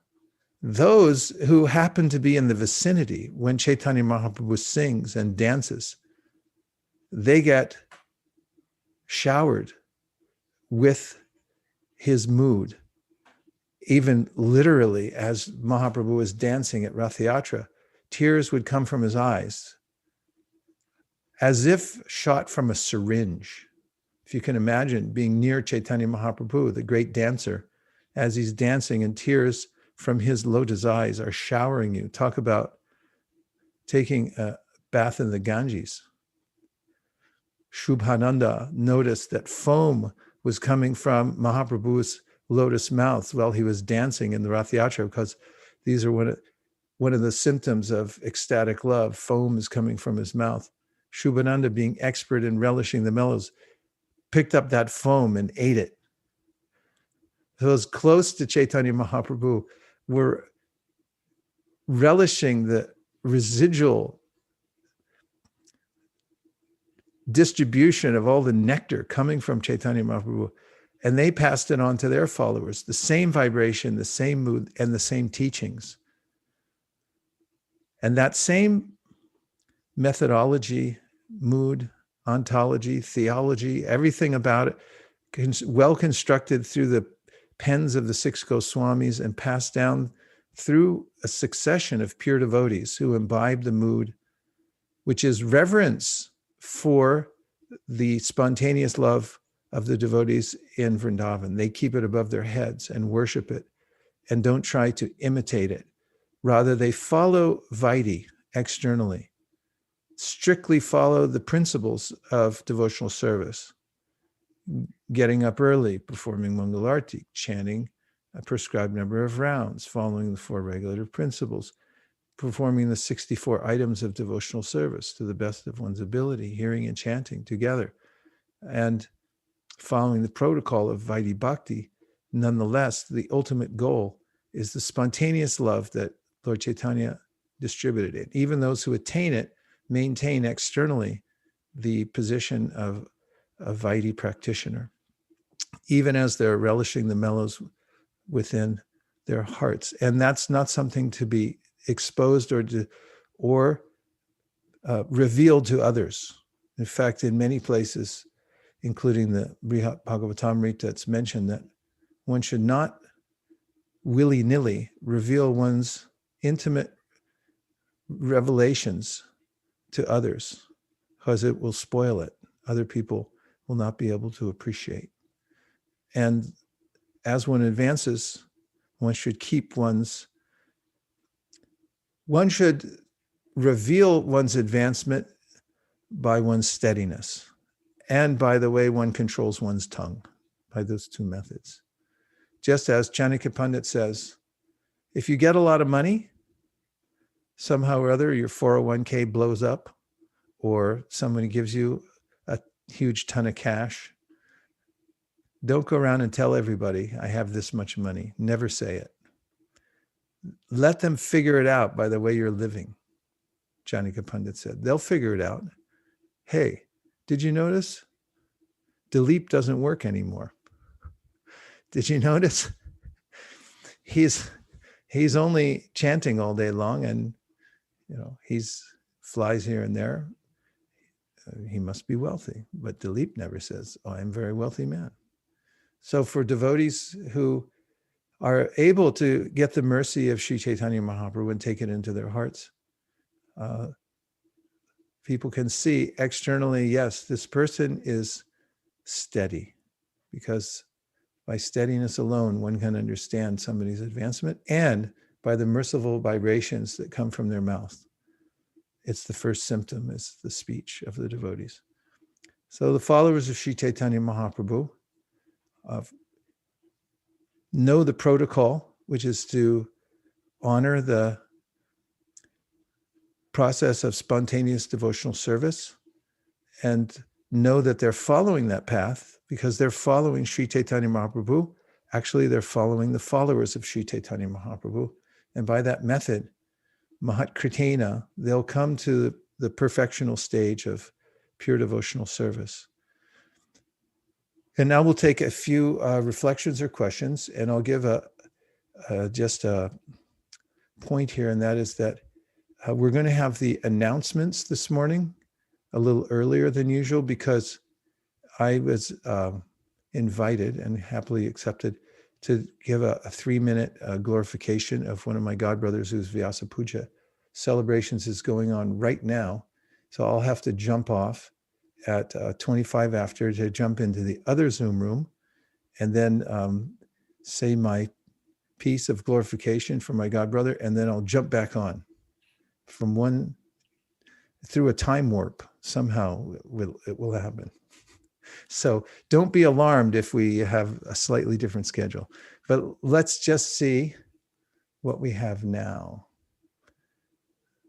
those who happen to be in the vicinity when Chaitanya Mahaprabhu sings and dances, they get showered with his mood. Even literally, as Mahaprabhu was dancing at Rath Yatra, tears would come from his eyes, as if shot from a syringe. If you can imagine being near Chaitanya Mahaprabhu, the great dancer, as he's dancing and tears from his lotus eyes are showering you. Talk about taking a bath in the Ganges. Shubhananda noticed that foam was coming from Mahaprabhu's lotus mouth while he was dancing in the Rath Yatra, because these are one of the symptoms of ecstatic love. Foam is coming from his mouth. Shubhananda, being expert in relishing the mellows, picked up that foam and ate it. Those close to Chaitanya Mahaprabhu were relishing the residual distribution of all the nectar coming from Chaitanya Mahaprabhu, and they passed it on to their followers, the same vibration, the same mood, and the same teachings. And that same methodology, mood, ontology, theology, everything about it, well constructed through the pens of the six Goswamis and passed down through a succession of pure devotees who imbibe the mood, which is reverence for the spontaneous love of the devotees in Vrindavan. They keep it above their heads and worship it and don't try to imitate it. Rather, they follow Vaidhi externally, strictly follow the principles of devotional service, getting up early, performing Mangalarti, chanting a prescribed number of rounds, following the 4 regulative principles, performing the 64 items of devotional service to the best of one's ability, hearing and chanting together, and following the protocol of Vaidhi Bhakti. Nonetheless, the ultimate goal is the spontaneous love that Lord Chaitanya distributed it. Even those who attain it maintain externally the position of a Vaidhi practitioner, even as they're relishing the mellows within their hearts. And that's not something to be exposed or revealed to others. In fact, in many places, including the Brihat Bhagavatamrita, it's mentioned that one should not willy-nilly reveal one's intimate revelations to others, because it will spoil it. Other people will not be able to appreciate. And as one advances, one should one should reveal one's advancement by one's steadiness and by the way one controls one's tongue, by those two methods. Just as Chanakya Pandit says, if you get a lot of money, somehow or other your 401k blows up, or somebody gives you a huge ton of cash, don't go around and tell everybody, I have this much money. Never say it. Let them figure it out by the way you're living, Chanakya Pandit said. They'll figure it out. Hey, did you notice? Dilip doesn't work anymore. Did you notice? He's only chanting all day long, and he's flies here and there. He must be wealthy. But Dilip never says, oh, I'm a very wealthy man. So for devotees who are able to get the mercy of Śrī Caitanya Mahaprabhu and take it into their hearts, people can see externally, yes, this person is steady, because by steadiness alone, one can understand somebody's advancement, and by the merciful vibrations that come from their mouth. It's the first symptom, is the speech of the devotees. So the followers of Śrī Caitanya Mahaprabhu know the protocol, which is to honor the process of spontaneous devotional service, and know that they're following that path because they're following Śrī Caitanya Mahaprabhu. Actually, they're following the followers of Śrī Caitanya Mahaprabhu. And by that method, Mahat Kritena, they'll come to the perfectional stage of pure devotional service. And now we'll take a few reflections or questions, and I'll give just a point here, and that is that we're going to have the announcements this morning a little earlier than usual, because I was invited and happily accepted to give a 3-minute glorification of one of my godbrothers whose Vyasa Puja celebrations is going on right now. So I'll have to jump off at 25 after to jump into the other Zoom room and then say my piece of glorification for my godbrother, and then I'll jump back on through a time warp. Somehow it will happen. So don't be alarmed if we have a slightly different schedule, but let's just see what we have now.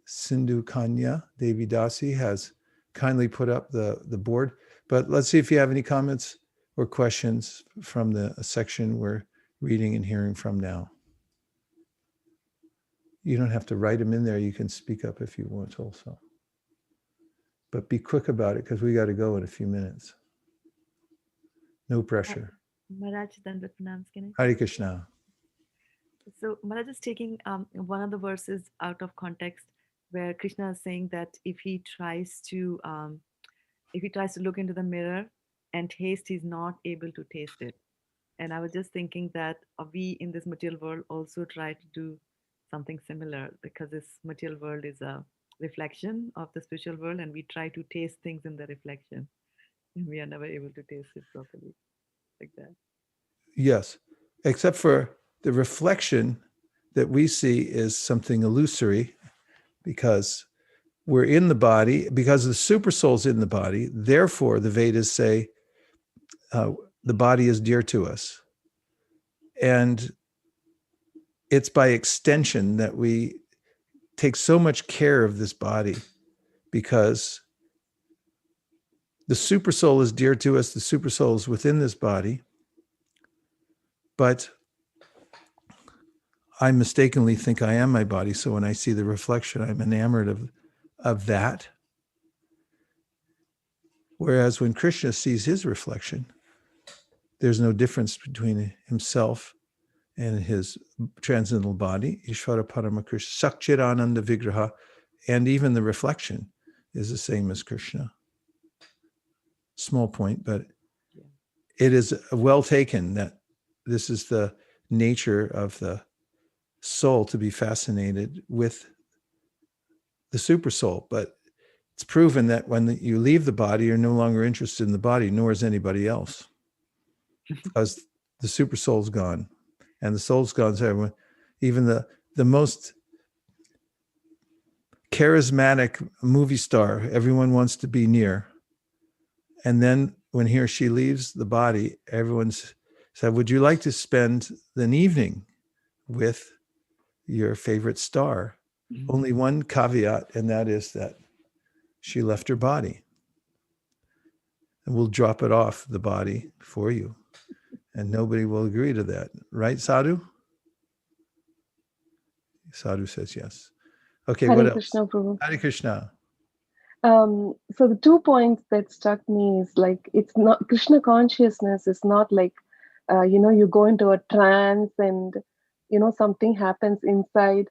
Sindhu Kanya Devi Dasi has kindly put up the board, but let's see if you have any comments or questions from the section we're reading and hearing from now. You don't have to write them in there. You can speak up if you want also. But be quick about it, because we got to go in a few minutes. No pressure. Maharaj, Hare Krishna. So Maharaj is taking one of the verses out of context, where Krishna is saying that if he tries to look into the mirror and taste, he's not able to taste it. And I was just thinking that we in this material world also try to do something similar, because this material world is a reflection of the spiritual world, and we try to taste things in the reflection, and we are never able to taste it properly, like that. Yes, except for the reflection that we see is something illusory, because we're in the body, because the super soul's in the body. Therefore, the Vedas say the body is dear to us. And it's by extension that we take so much care of this body, because the super soul is dear to us. The super soul is within this body. But I mistakenly think I am my body. So when I see the reflection, I'm enamored of that. Whereas when Krishna sees his reflection, there's no difference between himself and his transcendental body, Ishvara Parama Krishna, Sakchirananda Vigraha, and even the reflection is the same as Krishna. Small point, but it is well taken that this is the nature of the soul to be fascinated with the super soul, but it's proven that when you leave the body, you're no longer interested in the body, nor is anybody else, because the super soul's gone, and the soul's gone to everyone. Even the most charismatic movie star, everyone wants to be near, and then when he or she leaves the body, everyone's said, "Would you like to spend an evening with your favorite star?" Only one caveat, and that is that she left her body. And we'll drop it off the body for you. And nobody will agree to that. Right, Sadhu? Sadhu says yes. Okay, Hare what else? Krishna, Prabhu. Hare Krishna. So the 2 points that struck me is like, it's not Krishna consciousness is not like, you go into a trance and, something happens inside.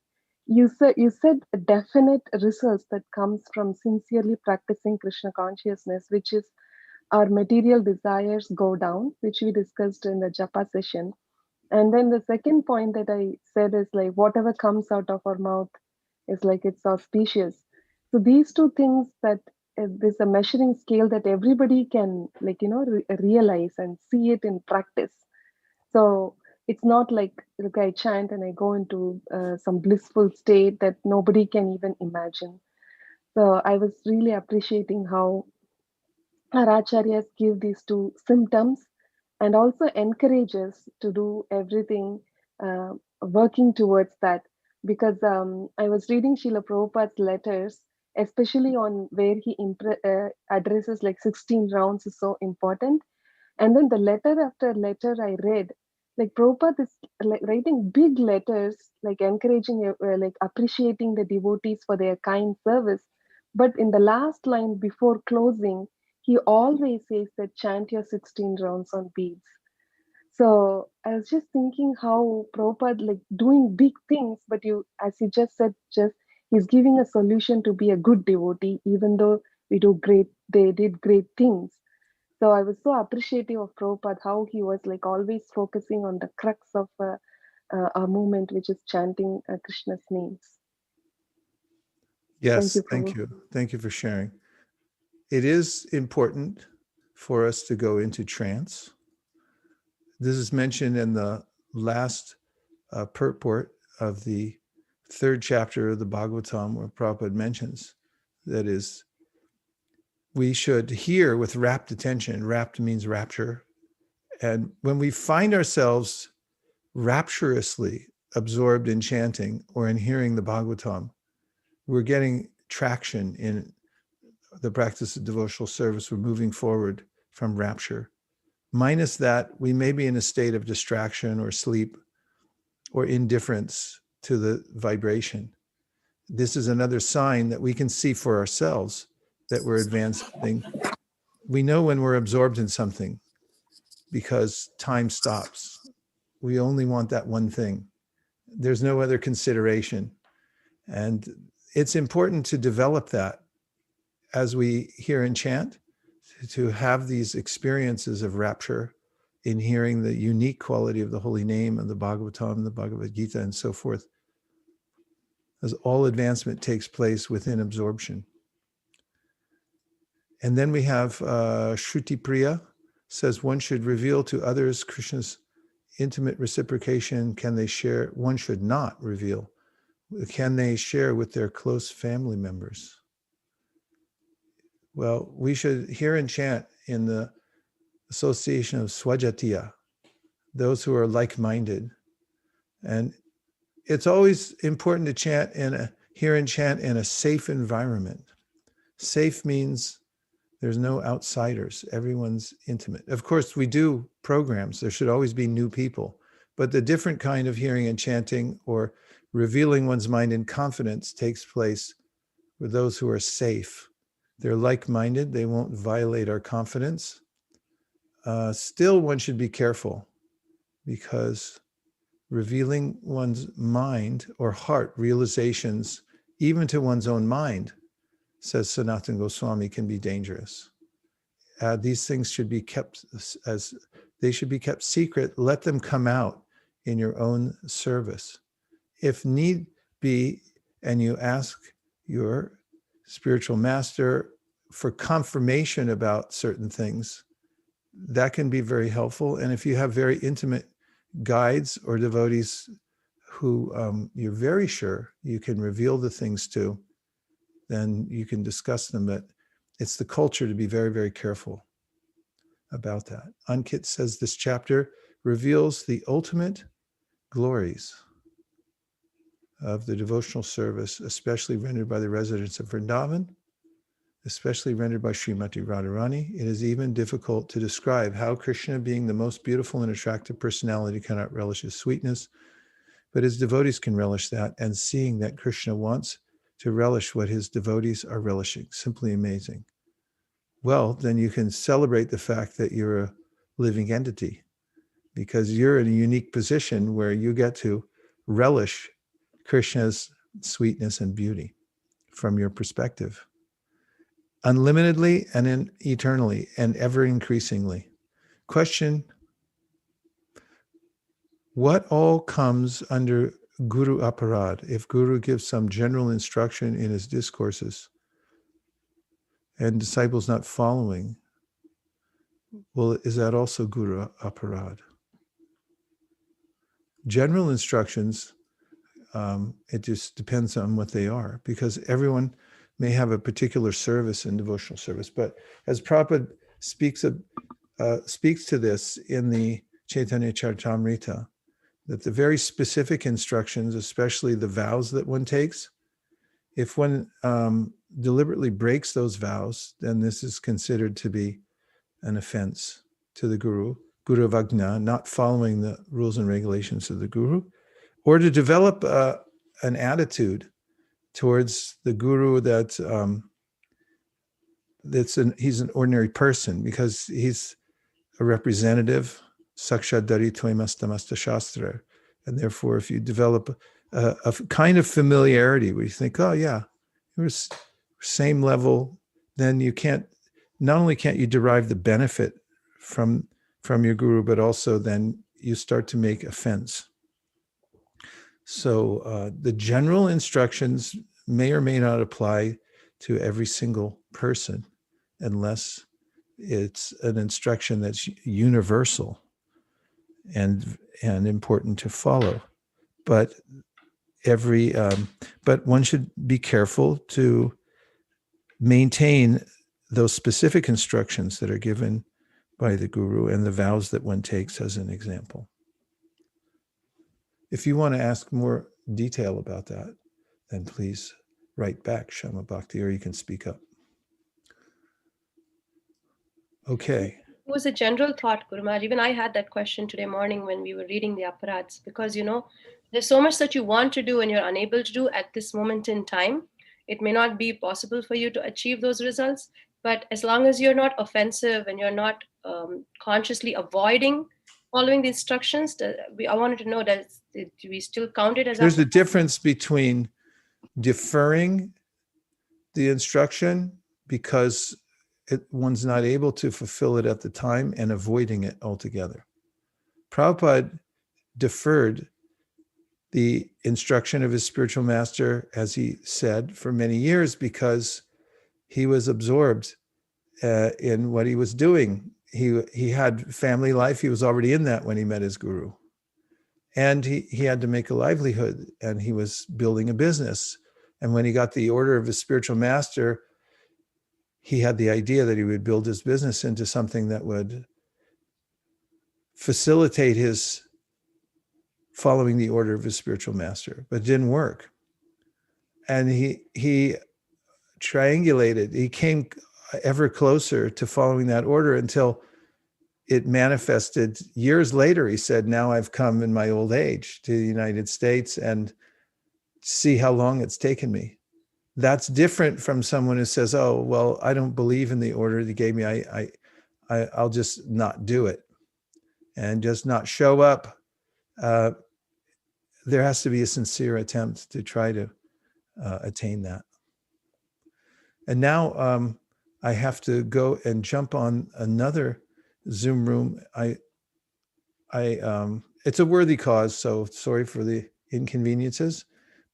You said definite results that comes from sincerely practicing Krishna consciousness, which is our material desires go down, which we discussed in the japa session. And then the second point that I said is like, whatever comes out of our mouth is like it's auspicious. So these two things that there's a measuring scale that everybody can realize and see it in practice. So it's not like, look, I chant and I go into some blissful state that nobody can even imagine. So I was really appreciating how our acharyas give these two symptoms and also encourage us to do everything working towards that. Because I was reading Srila Prabhupada's letters, especially on where he addresses like 16 rounds is so important. And then the letter after letter I read, like Prabhupada is like writing big letters, like encouraging, like appreciating the devotees for their kind service. But in the last line before closing, he always says that chant your 16 rounds on beads. So I was just thinking how Prabhupada like doing big things, but as you just said, just he's giving a solution to be a good devotee, even though they did great things. So I was so appreciative of Prabhupada, how he was like always focusing on the crux of our movement, which is chanting Krishna's names. Yes, Thank you, Prabhu. Thank you for sharing. It is important for us to go into trance. This is mentioned in the last purport of the 3rd chapter of the Bhagavatam, where Prabhupada mentions that is, we should hear with rapt attention. Rapt means rapture. And when we find ourselves rapturously absorbed in chanting or in hearing the Bhagavatam, we're getting traction in the practice of devotional service. We're moving forward from rapture. Minus that, we may be in a state of distraction or sleep or indifference to the vibration. This is another sign that we can see for ourselves that we're advancing. We know when we're absorbed in something because time stops. We only want that one thing. There's no other consideration. And it's important to develop that as we hear and chant, to have these experiences of rapture in hearing the unique quality of the holy name and the Bhagavatam, the Bhagavad Gita, and so forth, as all advancement takes place within absorption. And then we have Shruti Priya says one should reveal to others Krishna's intimate reciprocation. Can they share? One should not reveal. Can they share with their close family members? Well, we should hear and chant in the association of Swajatiya, those who are like-minded. And it's always important to hear and chant in a safe environment. Safe means there's no outsiders. Everyone's intimate. Of course, we do programs. There should always be new people. But the different kind of hearing and chanting or revealing one's mind in confidence takes place with those who are safe. They're like-minded. They won't violate our confidence. Still, one should be careful because revealing one's mind or heart realizations, even to one's own mind, says Sanatana Goswami, can be dangerous. These things should be kept secret. Let them come out in your own service, if need be, and you ask your spiritual master for confirmation about certain things, that can be very helpful. And if you have very intimate guides or devotees who you're very sure you can reveal the things to, then you can discuss them. But it's the culture to be very, very careful about that. Ankit says this chapter reveals the ultimate glories of the devotional service, especially rendered by the residents of Vrindavan, especially rendered by Srimati Radharani. It is even difficult to describe how Krishna, being the most beautiful and attractive personality, cannot relish his sweetness, but his devotees can relish that, and seeing that Krishna wants to relish what his devotees are relishing. Simply amazing. Well, then you can celebrate the fact that you're a living entity, because you're in a unique position where you get to relish Krishna's sweetness and beauty from your perspective, unlimitedly and eternally and ever increasingly. Question: what all comes under Guru Aparad? If Guru gives some general instruction in his discourses and disciples not following, well, is that also Guru Aparad? General instructions, it just depends on what they are, because everyone may have a particular service in devotional service. But as Prabhupada speaks to this in the Caitanya-Caritāmṛta, that the very specific instructions, especially the vows that one takes, if one deliberately breaks those vows, then this is considered to be an offense to the Guru, Guru Vagna, not following the rules and regulations of the Guru, or to develop an attitude towards the Guru that he's an ordinary person, because he's a representative, Sakshadari Tvamastamasta Shastra. And therefore, if you develop a kind of familiarity where you think, oh yeah, we're same level, then you not only can't you derive the benefit from your Guru, but also then you start to make offense. So the general instructions may or may not apply to every single person, unless it's an instruction that's universal and important to follow. But but one should be careful to maintain those specific instructions that are given by the Guru and the vows that one takes as an example. If you want to ask more detail about that, then please write back, Shama Bhakti, or you can speak up. Okay. It was a general thought, Guru Maharaj. Even I had that question today morning when we were reading the aparads, because, there's so much that you want to do and you're unable to do at this moment in time. It may not be possible for you to achieve those results, but as long as you're not offensive and you're not consciously avoiding following the instructions, I wanted to know that do we still count it as... There's a difference between deferring the instruction because one's not able to fulfill it at the time, and avoiding it altogether. Prabhupada deferred the instruction of his spiritual master, as he said, for many years, because he was absorbed in what he was doing. He had family life. He was already in that when he met his Guru. And he had to make a livelihood, and he was building a business. And when he got the order of his spiritual master, he had the idea that he would build his business into something that would facilitate his following the order of his spiritual master, but it didn't work. And he triangulated, he came ever closer to following that order until it manifested years later. He said, now I've come in my old age to the United States and see how long it's taken me. That's different from someone who says, oh, well, I don't believe in the order they gave me. I'll just not do it and just not show up. There has to be a sincere attempt to try to attain that. And now I have to go and jump on another Zoom room. It's a worthy cause, so sorry for the inconveniences.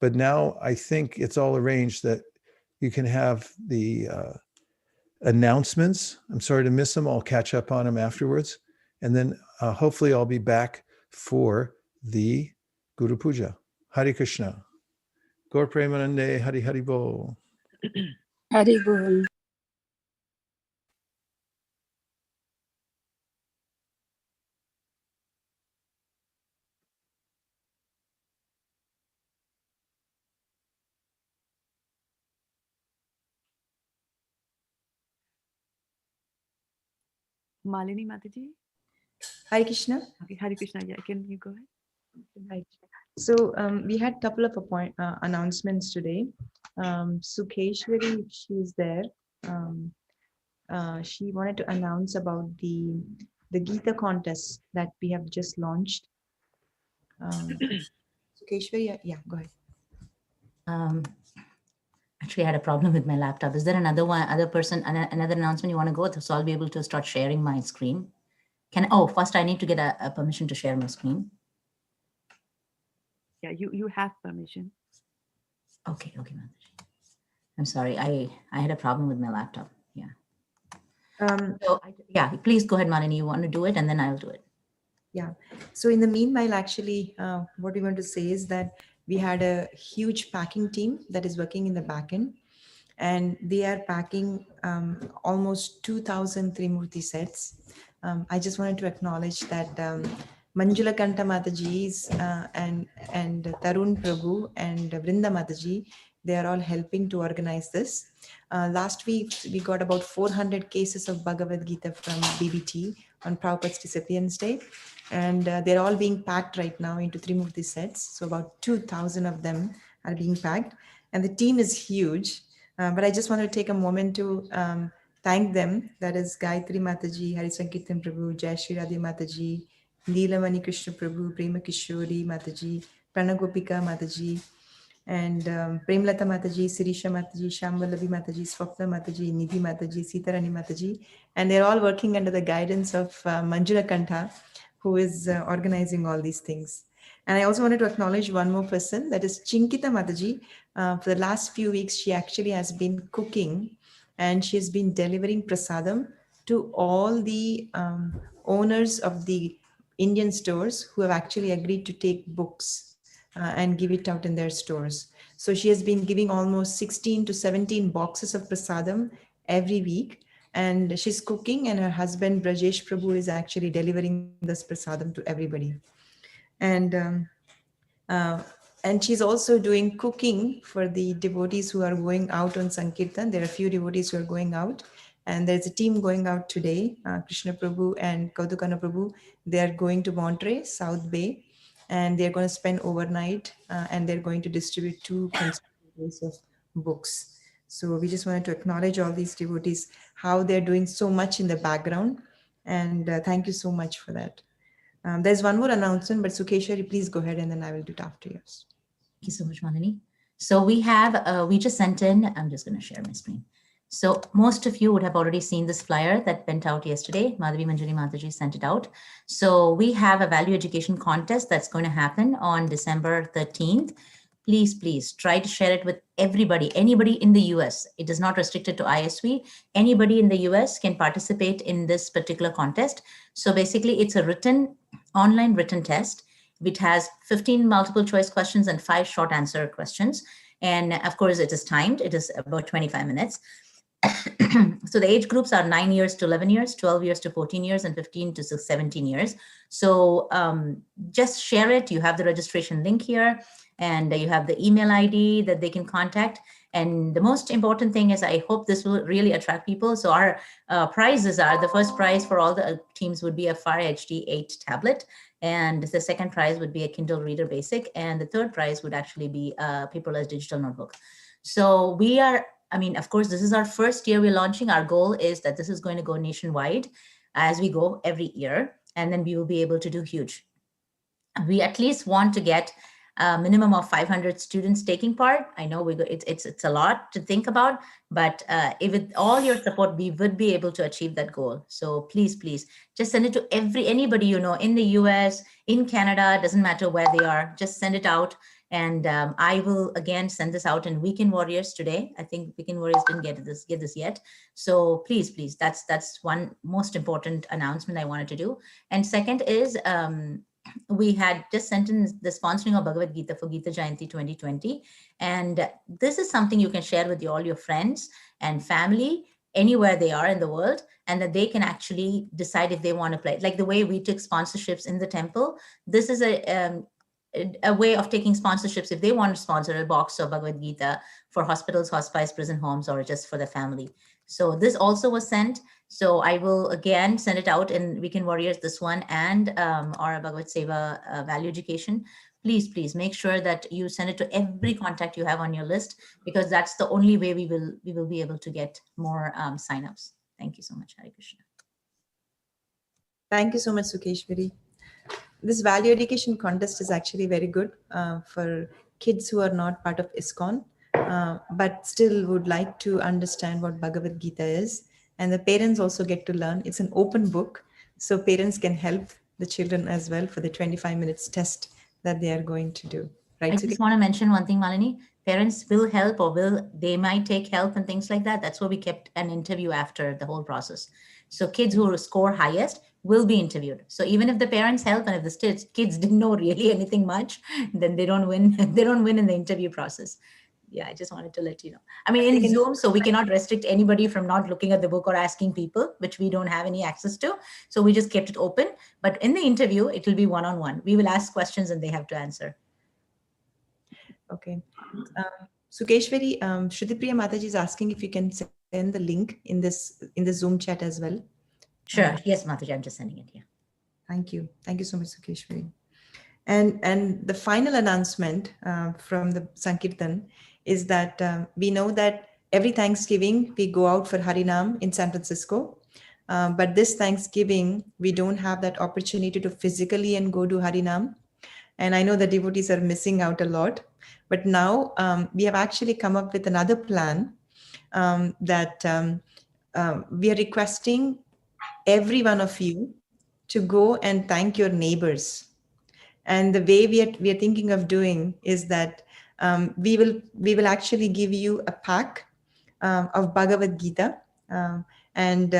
But now I think it's all arranged that you can have the announcements. I'm sorry to miss them. I'll catch up on them afterwards. And then hopefully I'll be back for the Guru Puja. Hare Krishna. Gaur Premanande, Hari Hari Bol. Hari Bol. Malini Mataji. Hare Krishna. Okay, Hare Krishna. Yeah, can you go ahead? Right. So we had a couple of announcements today. Sukheshwari, she's there. She wanted to announce about the Gita contest that we have just launched. Sukheshwari, yeah, go ahead. Actually, I had a problem with my laptop. Is there another another announcement you want to go? So I'll be able to start sharing my screen. First I need to get a permission to share my screen. Yeah, you have permission. Okay, Mataji. I'm sorry, I had a problem with my laptop. Yeah. Please go ahead, Malini. You want to do it, and then I'll do it. Yeah. So in the meanwhile, actually, what we want to say is that we had a huge packing team that is working in the back end, and they are packing almost 2,000 Trimurti sets. I just wanted to acknowledge that Manjula Kanta Mataji's and Tarun Prabhu and Vrinda Mataji, they are all helping to organize this. Last week, we got about 400 cases of Bhagavad Gita from BBT on Prabhupada's Disciplines Day. And they're all being packed right now into Trimurti sets. So about 2,000 of them are being packed. And the team is huge. But I just want to take a moment to thank them. That is Gayatri Mataji, Hari Sankirtan Prabhu, Jai Shri Radhe Mataji, Neelamani Krishna Prabhu, Prema Kishori Mataji, Pranagopika Mataji, and Premlata Mataji, Sirisha Mataji, Shambhalavi Mataji, Swapna Mataji, Nidhi Mataji, Sitarani Mataji. And they're all working under the guidance of Manjula Kanta, who is organizing all these things. And I also wanted to acknowledge one more person, that is Chinkita Mataji. For the last few weeks, she actually has been cooking and she has been delivering prasadam to all the owners of the Indian stores who have actually agreed to take books and give it out in their stores. So she has been giving almost 16 to 17 boxes of prasadam every week. And she's cooking, and her husband Brajesh Prabhu is actually delivering this prasadam to everybody. And she's also doing cooking for the devotees who are going out on Sankirtan. There are a few devotees who are going out, and there's a team going out today. Krishna Prabhu and Kaudukana Prabhu, they are going to Monterey, South Bay, and they're going to spend overnight, and they're going to distribute 2 days of books. So we just wanted to acknowledge all these devotees, how they're doing so much in the background. And thank you so much for that. There's one more announcement, but Sukheshwari, please go ahead and then I will do it after yours. Thank you so much, Malini. So we have, we just sent in, I'm just going to share my screen. So most of you would have already seen this flyer that went out yesterday. Madhavi Manjari Mataji sent it out. So we have a value education contest that's going to happen on December 13th. Please try to share it with everybody, anybody in the US. It is not restricted to ISV. Anybody in the US can participate in this particular contest. So basically it's a online written test, which has 15 multiple choice questions and 5 short answer questions. And of course it is timed. It is about 25 minutes. So the age groups are 9 years to 11 years, 12 years to 14 years, and 15 to 17 years. So just share it. You have the registration link here, and you have the email ID that they can contact. And the most important thing is, I hope this will really attract people. So our prizes are, the first prize for all the teams would be a Fire HD 8 tablet. And the second prize would be a Kindle Reader Basic. And the third prize would actually be a paperless digital notebook. So we are, I mean, of course, this is our first year we're launching. Our goal is that this is going to go nationwide as we go every year. And then we will be able to do huge. We at least want to get minimum of 500 students taking part. I know it's a lot to think about, but if with all your support, we would be able to achieve that goal. So please just send it to anybody you know in the US, in Canada, doesn't matter where they are, just send it out. And I will again send this out in Weekend Warriors today. I think Weekend Warriors didn't get this yet. So please, that's one most important announcement I wanted to do. And second is we had just sent in the sponsoring of Bhagavad Gita for Gita Jayanti 2020. And this is something you can share with all your friends and family anywhere they are in the world, and that they can actually decide if they want to play. Like the way we took sponsorships in the temple, this is a way of taking sponsorships if they want to sponsor a box of Bhagavad Gita for hospitals, hospice, prison homes, or just for the family. So this also was sent. So I will again send it out in Weekend Warriors, this one, and our Bhagavad Seva Value Education. Please make sure that you send it to every contact you have on your list, because that's the only way we will be able to get more signups. Thank you so much, Hare Krishna. Thank you so much, Sukeshwari. This value education contest is actually very good for kids who are not part of ISKCON, but still would like to understand what Bhagavad Gita is. And the parents also get to learn. It's an open book, so parents can help the children as well for the 25 minutes test that they are going to do. Right? I just want to mention one thing, Malini. Parents will help, or they might take help and things like that. That's why we kept an interview after the whole process. So kids who score highest will be interviewed. So even if the parents help and if the kids didn't know really anything much, then they don't win. They don't win in the interview process. Yeah, I just wanted to let you know. I mean, in Zoom, so we cannot restrict anybody from not looking at the book or asking people, which we don't have any access to. So we just kept it open. But in the interview, it will be one-on-one. We will ask questions and they have to answer. Okay. Sukeshwari, Shruti-Priya Mataji is asking if you can send the link in the Zoom chat as well. Sure. Yes, Mataji, I'm just sending it here. Thank you. Thank you so much, Sukeshwari. And the final announcement from the Sankirtan is that we know that every Thanksgiving we go out for Harinam in San Francisco. But this Thanksgiving, we don't have that opportunity to physically and go to Harinam. And I know the devotees are missing out a lot. But now we have actually come up with another plan that we are requesting every one of you to go and thank your neighbors. And the way we are thinking of doing is that we will actually give you a pack of Bhagavad Gita and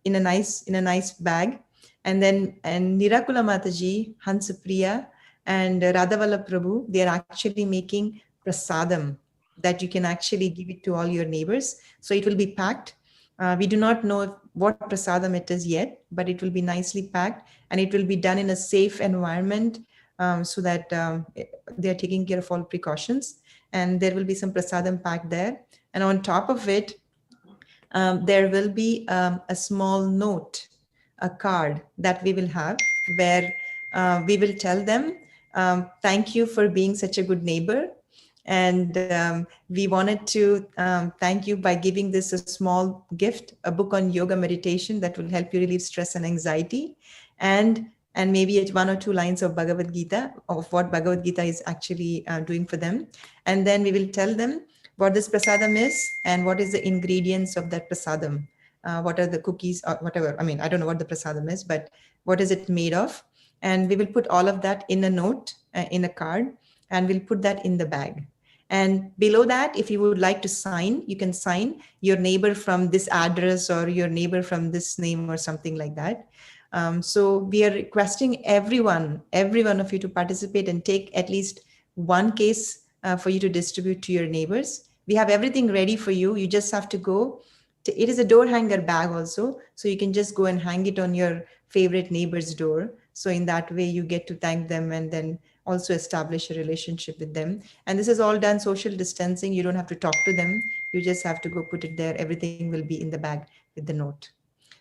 in a nice bag, and Nirakula Mataji, Hansapriya, and Radhavala Prabhu, they are actually making prasadam that you can actually give it to all your neighbors. So it will be packed. We do not know what prasadam it is yet, but it will be nicely packed and it will be done in a safe environment so that they are taking care of all precautions. And there will be some prasadam packed there. And on top of it, there will be a small note, a card that we will have where we will tell them, thank you for being such a good neighbor. And we wanted to thank you by giving this a small gift, a book on yoga meditation that will help you relieve stress and anxiety, and maybe it's 1 or 2 lines of Bhagavad Gita, of what Bhagavad Gita is actually doing for them. And then we will tell them what this prasadam is and what is the ingredients of that prasadam. What are the cookies or whatever. I mean, I don't know what the prasadam is, but what is it made of? And we will put all of that in a note, in a card, and we'll put that in the bag. And below that, if you would like to sign, you can sign your neighbor from this address or your neighbor from this name or something like that. So we are requesting every one of you to participate and take at least 1 case for you to distribute to your neighbors. We have everything ready for you. You just have to go. It is a door hanger bag also. So you can just go and hang it on your favorite neighbor's door. So in that way, you get to thank them and then also establish a relationship with them. And this is all done social distancing. You don't have to talk to them. You just have to go put it there. Everything will be in the bag with the note.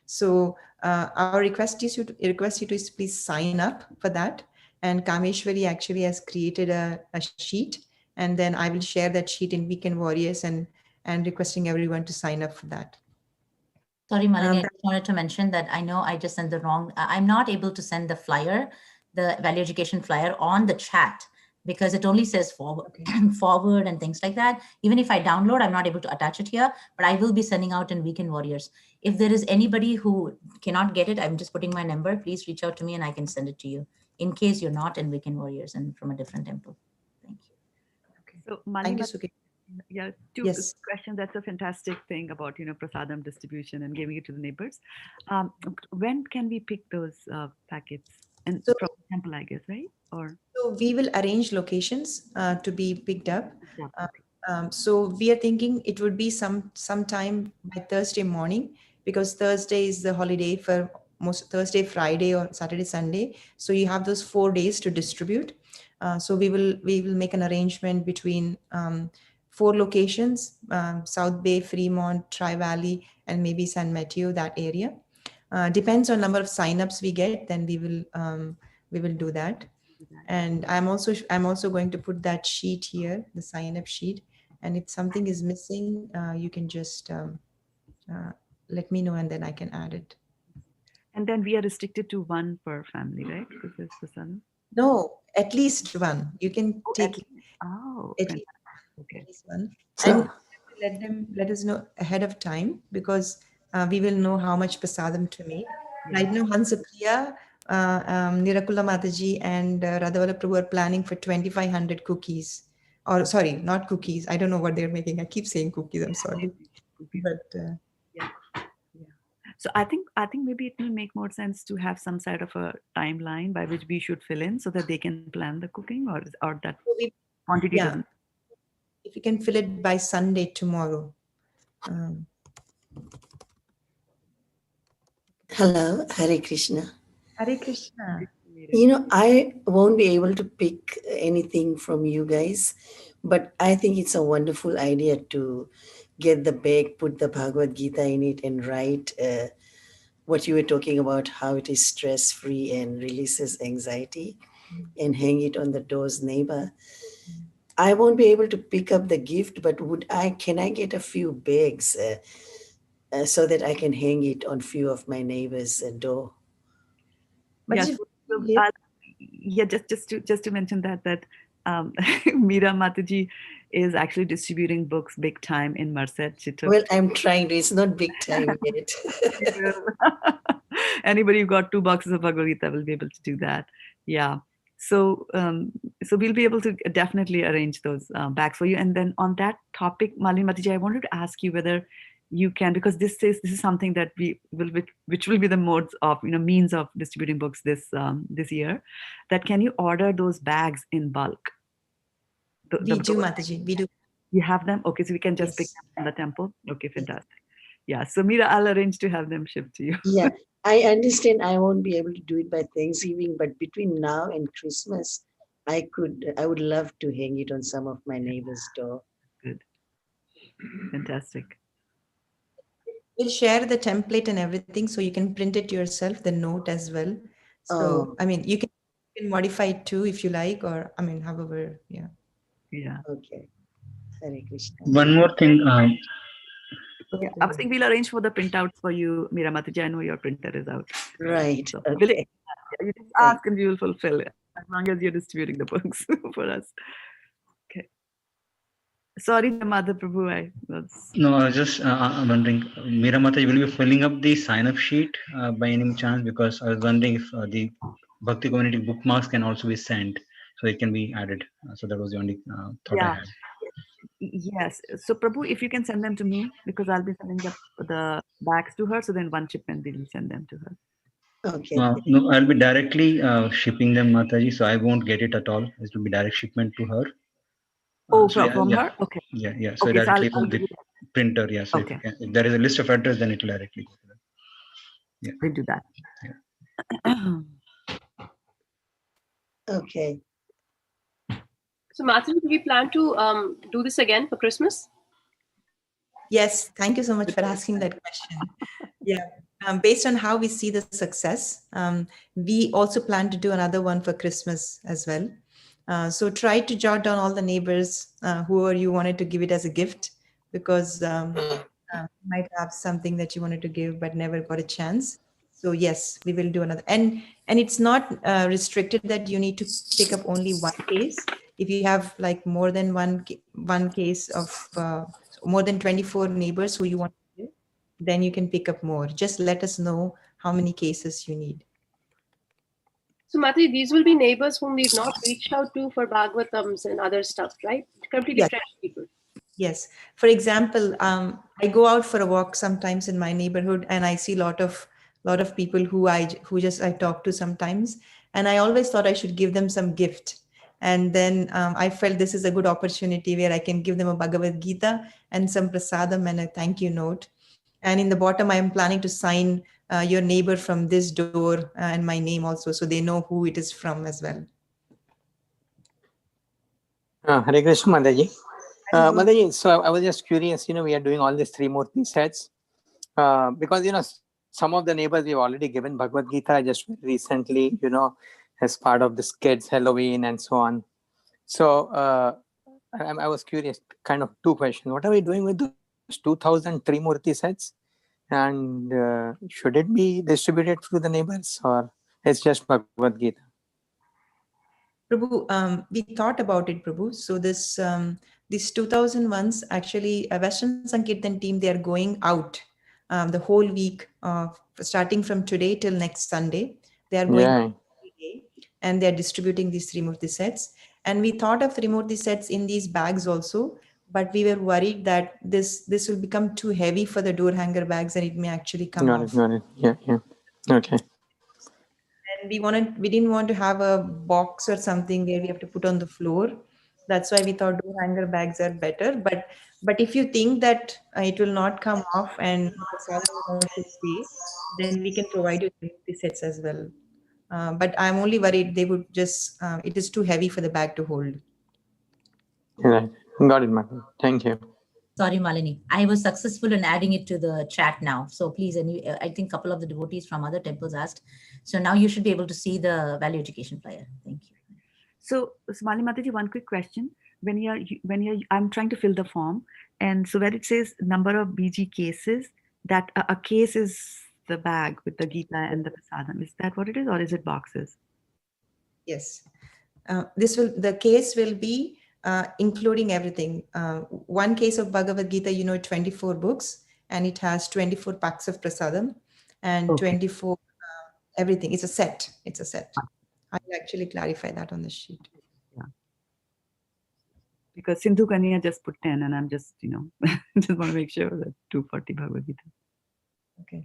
So our request you to please sign up for that. And Kameshwari actually has created a sheet. And then I will share that sheet in Weekend Warriors and requesting everyone to sign up for that. Sorry, Malini, I just wanted to mention that I know I just sent the wrong, I'm not able to send the flyer, the value education flyer on the chat. because it only says forward, forward and things like that. Even if I download, I'm not able to attach it here, but I will be sending out in Weekend Warriors. If there is anybody who cannot get it, I'm just putting my number. Please reach out to me and I can send it to you in case you're not in Weekend Warriors and from a different temple. Thank you. Okay. So Mali, Thank you, Suki. yeah, two Yes. questions. That's a fantastic thing about, prasadam distribution and giving it to the neighbors. When can we pick those packets? And So- from the temple, I guess, right? Or So we will arrange locations to be picked up. yeah. So we are thinking it would be sometime by Thursday morning, because Thursday is the holiday for most, Thursday, Friday, or Saturday, Sunday. So you have those 4 days to distribute. So we will make an arrangement between 4 locations: South Bay, Fremont, Tri-Valley, and maybe San Mateo, that area. Depends on number of signups we get, then we will do that. And I'm also going to put that sheet here, the sign up sheet. And if something is missing, you can just let me know and then I can add it. And then we are restricted to 1 per family, right? This is prasadam. No, at least 1. You can take at least, okay. at least 1. So, And let us know ahead of time, because we will know how much prasadam to make. Right now, Hansapriya, Nirakula Mataji, and Radhavala Prabhu are planning for 2,500 cookies. Or sorry, not cookies. I don't know what they're making. I keep saying cookies. I'm sorry. But Yeah. So I think maybe it will make more sense to have some sort of a timeline by which we should fill in so that they can plan the cooking, or that quantity yeah, doesn't. if you can fill it by Sunday tomorrow. hello, Hare Krishna. Hare Krishna. I won't be able to pick anything from you guys, but I think it's a wonderful idea to get the bag, put the Bhagavad Gita in it, and write what you were talking about, how it is stress-free and releases anxiety, and hang it on the door's neighbor. I won't be able to pick up the gift, but can I get a few bags so that I can hang it on few of my neighbors' door? Yes. Yeah, just to mention that Meera Mataji is actually distributing books big time in Merced. Well, I'm trying to. It's not big time yet. Anybody who got 2 boxes of Bhagavad Gita will be able to do that. Yeah. So we'll be able to definitely arrange those bags for you. And then on that topic, Malini Mataji, I wanted to ask you whether you can, because this is something that which will be the modes of means of distributing books this year, that can you order those bags in bulk? We do, Mataji. We do. You have them? Okay, so we can just pick them from the temple. Okay, fantastic. Yeah, so Meera, I'll arrange to have them shipped to you. Yeah, I understand I won't be able to do it by Thanksgiving, but between now and Christmas, I would love to hang it on some of my neighbors' door. Good. Fantastic. We'll share the template and everything, so you can print it yourself, the note as well. So, I mean, you can modify it too if you like, or I mean, however, yeah. Yeah. Okay. Hare Krishna. One more thing. Yeah, I was thinking we'll arrange for the printouts for you, Meera Mataji. I know your printer is out. Right. So Okay. you just ask and we will fulfill it, as long as you're distributing the books for us. Okay. Sorry, Mother Prabhu. No, I was just wondering, Meera Mataji, will you be filling up the sign-up sheet by any chance? Because I was wondering if the Bhakti Community bookmarks can also be sent, so it can be added. So that was the only thought I had. Yes. So Prabhu, if you can send them to me, because I'll be sending the bags to her. So then one shipment will send them to her. Okay. No, I'll be directly shipping them, Mataji. So I won't get it at all. It will be direct shipment to her. Oh, so from her? Okay. Yeah. So okay, directly so I'll to the printer. Yeah. So okay. if there is a list of address, then it will directly go to them. Yeah. We'll do that. Yeah. Okay. So Mataji, do we plan to do this again for Christmas? Yes, thank you so much for asking that question. Yeah, based on how we see the success, we also plan to do another one for Christmas as well. So try to jot down all the neighbors, whoever you wanted to give it as a gift, because you might have something that you wanted to give but never got a chance. So yes, we will do another. And it's not restricted that you need to pick up only one case. if you have like more than one case of more than 24 neighbors who you want to give, then you can pick up more. Just let us know how many cases you need. So Mataji, these will be neighbors whom we've not reached out to for Bhagavatams and other stuff, right? Completely Yes. fresh people. Yes. For example, I go out for a walk sometimes in my neighborhood, and I see a lot of people who I talk to sometimes, and I always thought I should give them some gift. And then I felt this is a good opportunity where I can give them a Bhagavad Gita and some prasadam and a thank you note. And in the bottom, I am planning to sign your neighbor from this door and my name also, so they know who it is from as well. Hare Krishna, Mataji. Mataji, so I was just curious, we are doing all these three Murti sets because, some of the neighbors we've already given Bhagavad Gita just recently, as part of this kids' Halloween and so on. So I was curious, kind of two questions. What are we doing with those 2003 Murti sets? And should it be distributed through the neighbors, or it's just Bhagavad Gita? Prabhu, we thought about it, Prabhu. So these 2001s, actually, a Western Sankirtan team, they are going out the whole week, starting from today till next Sunday. They are going every day, and they are distributing these Trimurti sets. And we thought of Trimurti sets in these bags also, but we were worried that this will become too heavy for the door hanger bags, and it may actually come off. Got it. Yeah. Okay. And we didn't want to have a box or something where we have to put on the floor. That's why we thought door hanger bags are better. But if you think that it will not come off and the solid will also stay, then we can provide you the sets as well. But I'm only worried they would just it is too heavy for the bag to hold. Right. Got it, Madam. Thank you. Sorry, Malini. I was successful in adding it to the chat now. So please, I think a couple of the devotees from other temples asked. So now you should be able to see the value education flyer. Thank you. So Smali Mataji, one quick question. When you're, I'm trying to fill the form, and so where it says number of BG cases, that a case is the bag with the Gita and the Prasadam. Is that what it is, or is it boxes? Yes. The case will be including everything. One case of Bhagavad Gita, 24 books, and it has 24 packs of prasadam and 24 everything. It's a set. I'll actually clarify that on the sheet. Yeah. Because Sindhu Kanya just put 10, and I'm just, just want to make sure that 240 Bhagavad Gita. Okay.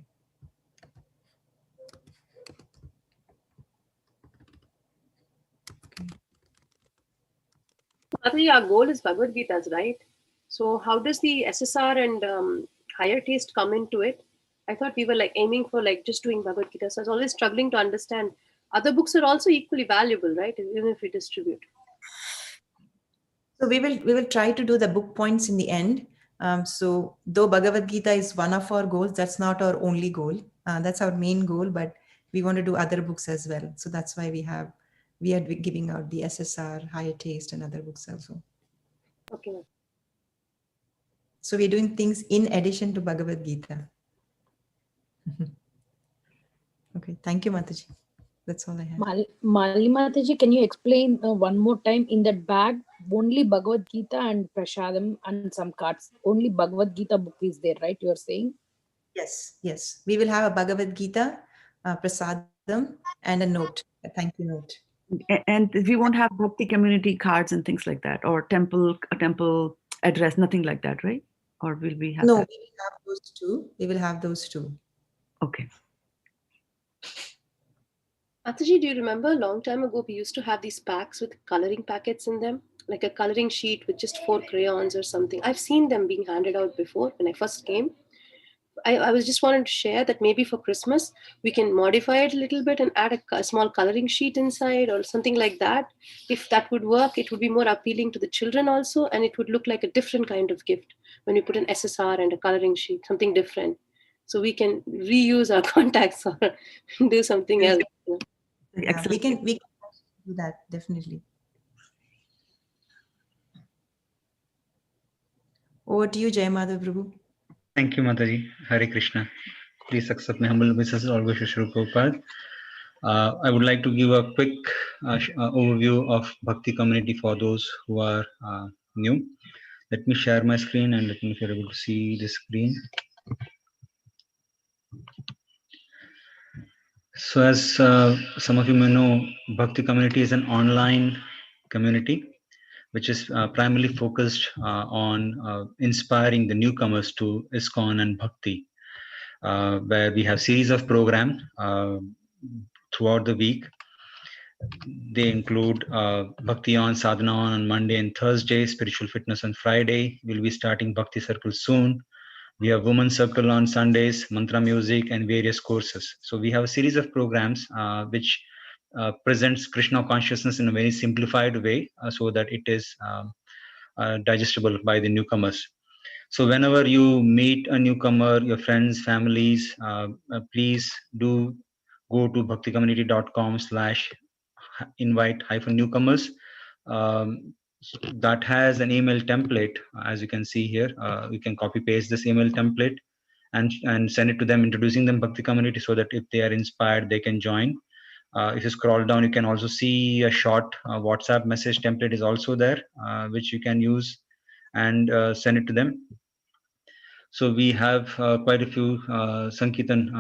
Mataji, our goal is Bhagavad Gita's, right? So how does the SSR and higher taste come into it? I thought we were like aiming for like just doing Bhagavad Gita. So I was always struggling to understand other books are also equally valuable, right? Even if we distribute. So we will try to do the book points in the end. So though Bhagavad Gita is one of our goals, that's not our only goal. That's our main goal, but we want to do other books as well. So that's why we are giving out the SSR, higher taste, and other books also. Okay. So we're doing things in addition to Bhagavad Gita. Okay, thank you, Mataji. That's all I have. Mali Mataji, can you explain one more time? In that bag, only Bhagavad Gita and Prasadam and some cards. Only Bhagavad Gita book is there, right? You are saying? Yes. We will have a Bhagavad Gita, Prasadam, and a note, a thank you note. And we won't have Bhakti community cards and things like that, or a temple address, nothing like that, right? Or will we have? No, that? we will have those two. We will have those two. Okay. Mataji, do you remember a long time ago we used to have these packs with coloring packets in them, like a coloring sheet with just 4 crayons or something? I've seen them being handed out before when I first came. I was just wanting to share that maybe for Christmas we can modify it a little bit and add a small coloring sheet inside or something like that. If that would work, it would be more appealing to the children also, and it would look like a different kind of gift when you put an SSR and a coloring sheet, something different. So we can reuse our contacts or do something else. Yeah, we can do that, definitely. Over to you, Jayamada Prabhu. Thank you, Mataji. Hare Krishna. Please accept my humble obeisances. All wishes, Shri Prabhupada. I would like to give a quick overview of Bhakti community for those who are new. Let me share my screen and let me know if you're able to see the screen. So as some of you may know, Bhakti community is an online community which is primarily focused on inspiring the newcomers to ISKCON and Bhakti, where we have series of programs throughout the week. They include Bhakti on, Sadhana on Monday and Thursday, Spiritual Fitness on Friday. We'll be starting Bhakti Circle soon. We have Women's Circle on Sundays, Mantra Music, and various courses. So we have a series of programs which presents Krishna consciousness in a very simplified way so that it is digestible by the newcomers. So whenever you meet a newcomer, your friends, families, please do go to bhakticommunity.com/invite-newcomers. That has an email template, as you can see here. You can copy paste this email template and send it to them, introducing them Bhakti community, so that if they are inspired, they can join. If you scroll down, you can also see a short WhatsApp message template is also there, which you can use and send it to them. So we have quite a few Sankirtan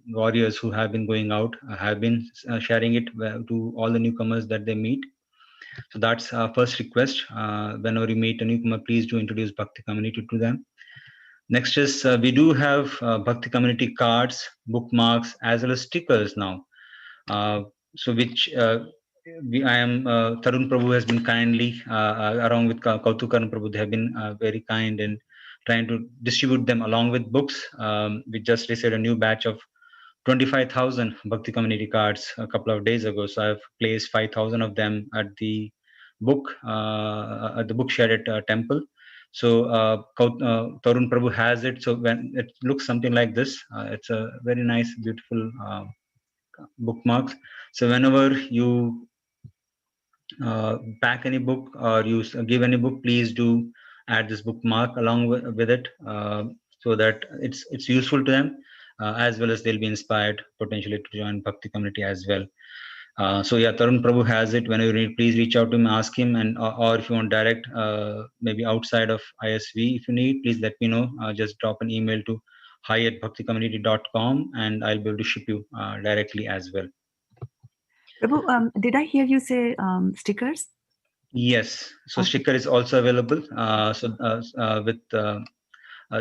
warriors who have been going out, have been sharing it to all the newcomers that they meet. So that's our first request. Whenever you meet a newcomer, please do introduce Bhakti community to them. Next is we do have Bhakti community cards, bookmarks, as well as stickers now. So which Tarun Prabhu has been kindly, along with Kautukaran Prabhu, they have been very kind in trying to distribute them along with books. We just received a new batch of 25,000 Bhakti community cards a couple of days ago. So I've placed 5,000 of them at the book shed at temple. So Tarun Prabhu has it. So when it looks something like this, it's a very nice, beautiful bookmarks. So whenever you pack any book or you give any book, please do add this bookmark along with it, so that it's useful to them, as well as they'll be inspired potentially to join Bhakti community as well. So yeah, Tarun Prabhu has it. Whenever you need, please reach out to him, ask him, and or if you want direct, maybe outside of ISV, if you need, please let me know. Just drop an email to hi@bhakticommunity.com and I'll be able to ship you directly as well. Prabhu, did I hear you say stickers? Yes, so Okay. sticker is also available.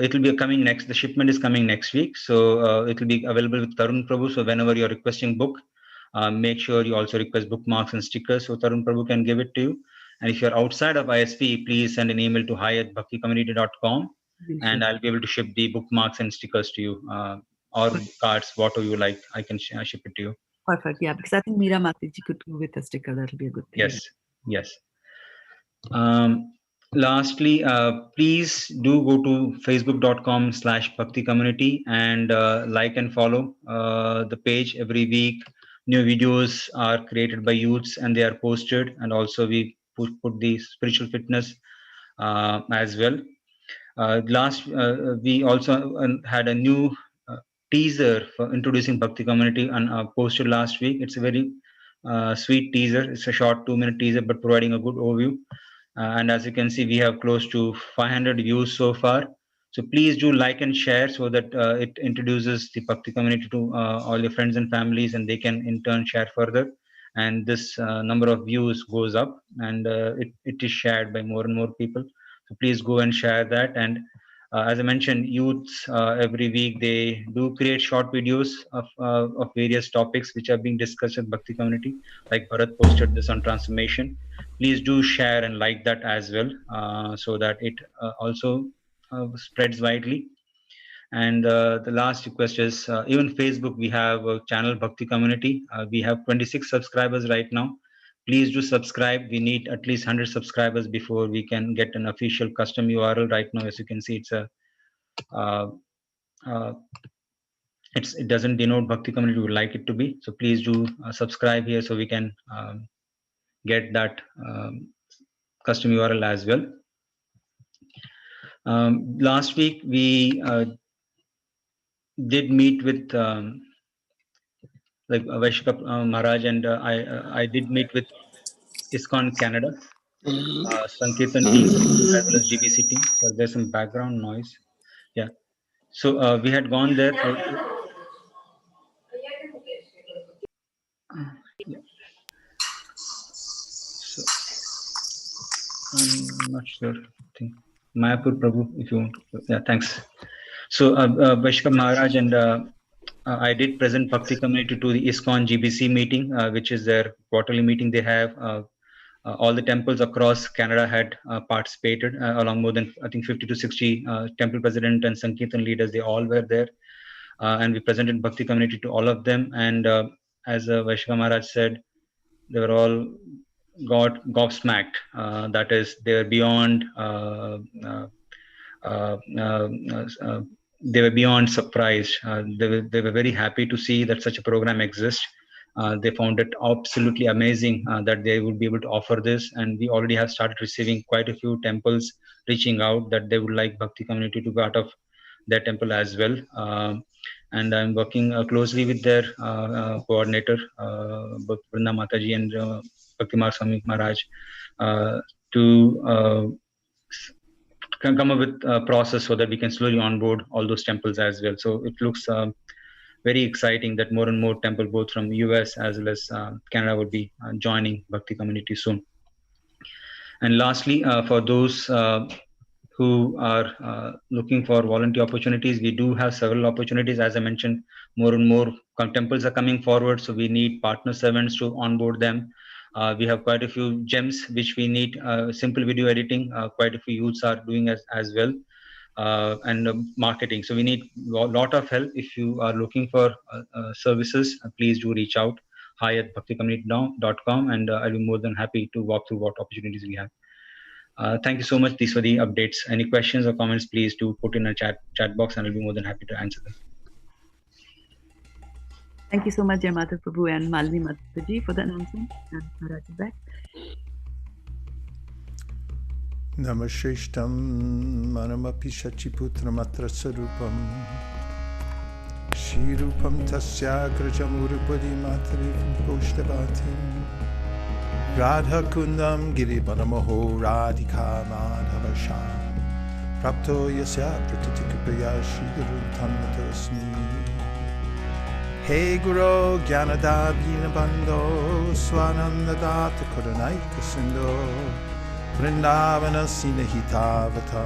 It will be coming next. The shipment is coming next week, so it will be available with Tarun Prabhu. So whenever you're requesting book, make sure you also request bookmarks and stickers so Tarun Prabhu can give it to you. And if you're outside of ISP, please send an email to hi@bhakticommunity.com and I'll be able to ship the bookmarks and stickers to you, or cards, whatever you like. I can ship it to you. Perfect. Yeah, because I think Meera Mataji could go with a sticker. That'll be a good thing. Yes. Yes. Lastly, please do go to facebook.com/bhakti community and like and follow the page. Every week new videos are created by youths and they are posted, and also we put the spiritual fitness as well. We also had a new teaser for introducing Bhakti community and posted last week. It's a very sweet teaser. It's a short 2-minute teaser, but providing a good overview. And as you can see, we have close to 500 views so far. So please do like and share so that it introduces the Bhakti community to all your friends and families, and they can in turn share further. And this number of views goes up, and it is shared by more and more people. So please go and share that. And as I mentioned, youths every week they do create short videos of various topics which are being discussed at Bhakti community. Like Bharat posted this on transformation. Please do share and like that as well, so that it also spreads widely. And the last request is even Facebook, we have a channel Bhakti community. We have 26 subscribers right now. Please do subscribe. We need at least 100 subscribers before we can get an official custom URL. Right now, as you can see, it's a it doesn't denote Bhakti community we would like it to be. So please do subscribe here so we can get that custom URL as well. Last week we did meet with like Vaisesika Maharaj, and I did meet with ISKCON Canada, Sankirtan team, as well as GBC team. So there's some background noise. Yeah. So we had gone there. Yeah. So I'm not sure. I think Mayapur Prabhu, if you want. Yeah, thanks. So Vaisesika Maharaj and I did present Bhakti community to the ISKCON GBC meeting, which is their quarterly meeting they have. All the temples across Canada had participated, along more than, I think, 50 to 60 temple president and Sankirtan leaders. They all were there. And we presented Bhakti community to all of them. And as Vaisesika Maharaj said, they were all gobsmacked. That is, they were beyond they were beyond surprised. They were very happy to see that such a program exists. They found it absolutely amazing that they would be able to offer this, and we already have started receiving quite a few temples reaching out that they would like Bhakti community to be part of their temple as well. And I'm working closely with their coordinator, Vrinda Mataji and Bhakti Swami Maharaj, to can come up with a process so that we can slowly onboard all those temples as well. So it looks very exciting that more and more temples, both from US as well as Canada, would be joining Bhakti community soon. And lastly, for those who are looking for volunteer opportunities, we do have several opportunities. As I mentioned, more and more temples are coming forward, so we need partner servants to onboard them. We have quite a few gems which we need simple video editing. Quite a few youths are doing as well, and marketing. So we need a lot of help. If you are looking for services, please do reach out. hi@bhakticommunity.com, and I'll be more than happy to walk through what opportunities we have. Thank you so much. These were the updates. Any questions or comments, please do put in a chat box, and I'll be more than happy to answer them. Thank you so much, Jayamata Prabhu and Malini Mataji, for the announcement. And Maharaj is back. Namashishtam manamapi shachiputram atra sarupam Shirupam tasya grajamurupadi matarivam poshtavatim Radha kundam giribanamaho radhika madhavasham Prapto yasya pratitikapaya shigurun tammatosmi Hey Guru Gyanadabhina Bando Swanandadata Koranayika Sindo Vrindavana Sinahitavata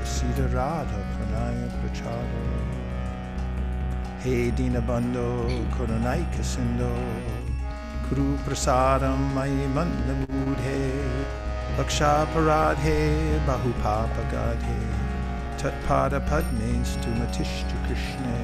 Sita Radha Pranaya Prachara Hey Dina Bando Koranayika Sindo Kuru Prasadam Mayi Mandamudhe Laksha Paradhe Bahupapa Gadhe Tatpada Padme Stumatishta Krishna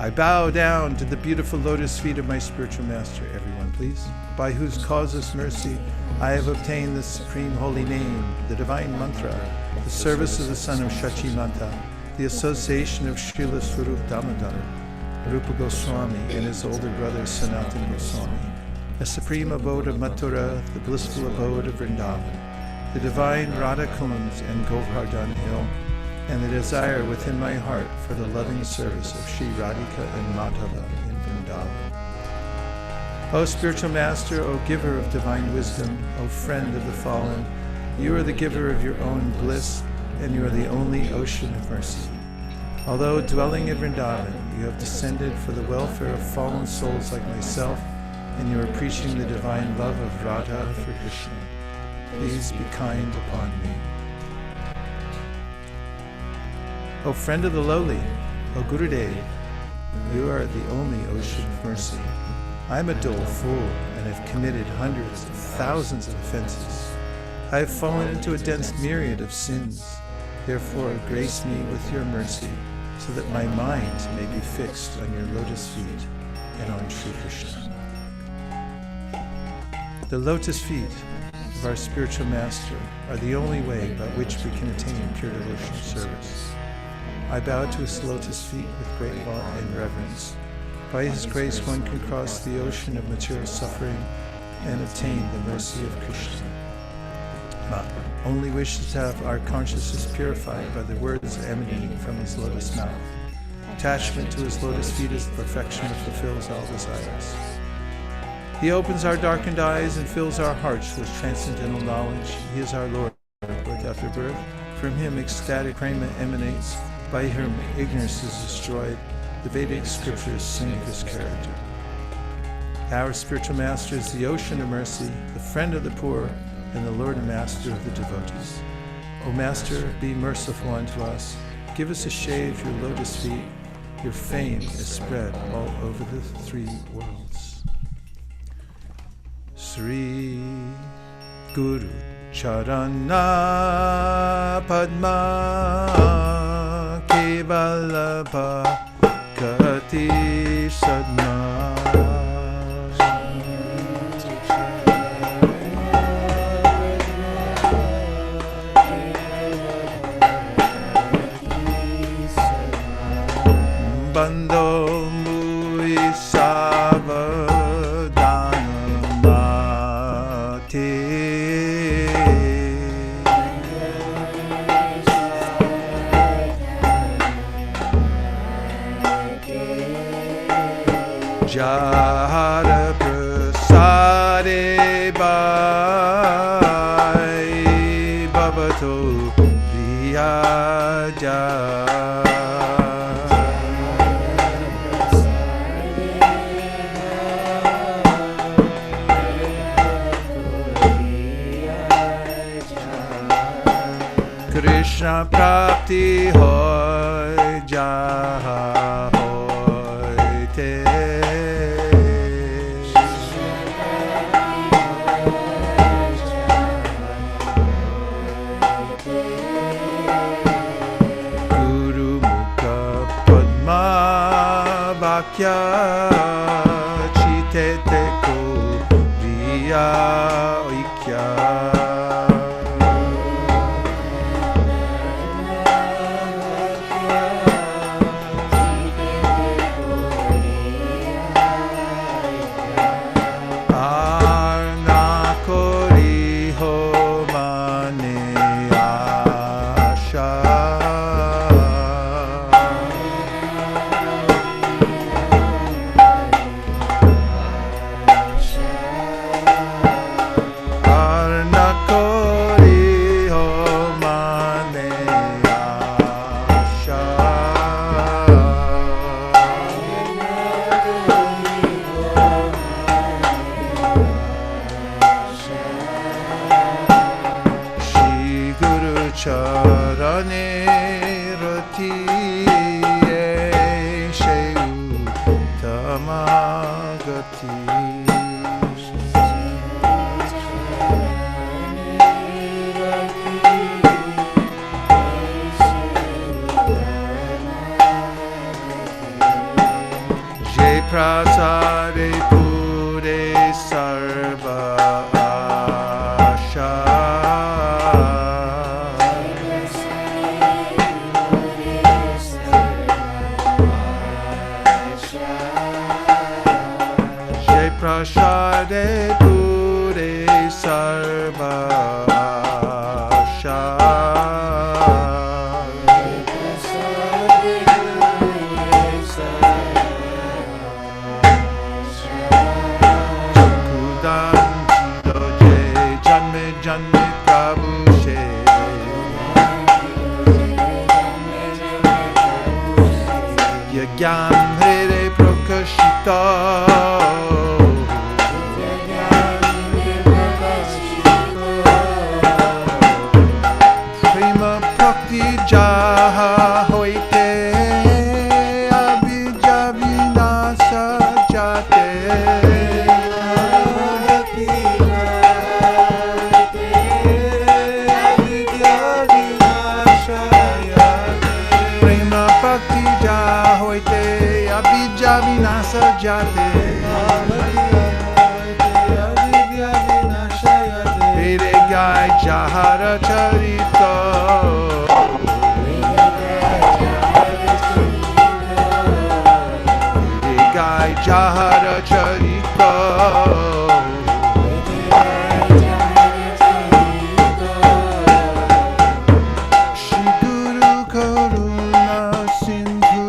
I bow down to the beautiful lotus feet of my spiritual master, everyone please, by whose causeless mercy I have obtained the supreme holy name, the divine mantra, the service of the son of Shachimata, the association of Srila Swarup Damodar, Rupa Goswami and his older brother Sanatana Goswami, the supreme abode of Mathura, the blissful abode of Vrindavan, the divine Radha Kunds and Govardhan Hill, and the desire within my heart for the loving service of Shri Radhika and Madhava in Vrindavan. O spiritual master, O giver of divine wisdom, O friend of the fallen, you are the giver of your own bliss, and you are the only ocean of mercy. Although dwelling at Vrindavan, you have descended for the welfare of fallen souls like myself, and you are preaching the divine love of Radha for Krishna. Please be kind upon me. O friend of the lowly, O Gurudev, you are the only ocean of mercy. I am a dull fool and have committed hundreds of thousands of offenses. I have fallen into a dense myriad of sins. Therefore, grace me with your mercy, so that my mind may be fixed on your lotus feet and on Shri Krishna. The lotus feet of our spiritual master are the only way by which we can attain pure devotional service. I bow to his lotus feet with great awe and reverence. By his grace one can cross the ocean of material suffering and obtain the mercy of Krishna. Ma only wishes to have our consciousness purified by the words emanating from his lotus mouth. Attachment to his lotus feet is the perfection that fulfills all desires. He opens our darkened eyes and fills our hearts with transcendental knowledge. He is our Lord, birth after birth. From him ecstatic prema emanates. By him ignorance is destroyed. The Vedic scriptures sing of his character. Our spiritual master is the ocean of mercy, the friend of the poor, and the Lord and master of the devotees. O Master, be merciful unto us. Give us a shade of your lotus feet. Your fame is spread all over the three worlds. Sri Guru Charana Padma Kevalabha Kati Sadma Bando Mui Savadhanamati Jara Prasade Bhai Bhavato Riyaja Krishna Prapti Hoy Jaha Hoy Te Guru Mukha Padma Vakya Chitete Ko Riya Oikya Charane Rati Sheu Tamagati Jai Prasade Pure Sarva Asha Prasade Pure Sarva Asha Chakudan Jidoje Janme Janme Prabhushe Yagyan Hare Prakashita Jaha hoite abhija vinasa jate Prema bhakti jaha hoite abhija vinasa jate Vede gai jahara charita Jahara Charita Shri Guru Karuna Sindhu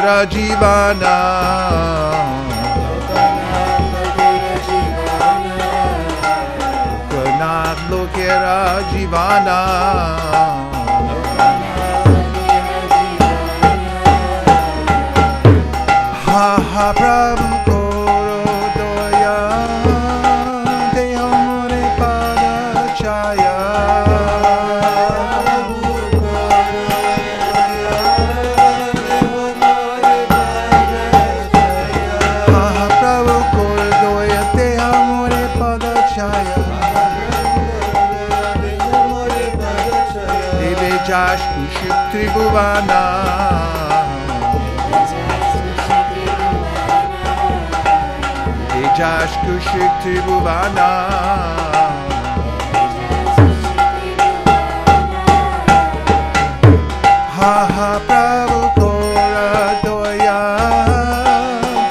Lokanath Jivana Lokanath Lokera Jivana Ha ha Prabhu Koro Doya Dehamore Pada Chaya Ha ha Prabhu Koro Doya Dehamore Pada Chaya Deve Jash Kushuk Tribhuvana Jash Kushik Tribhuvana Ha ha Prabhu Kora Doya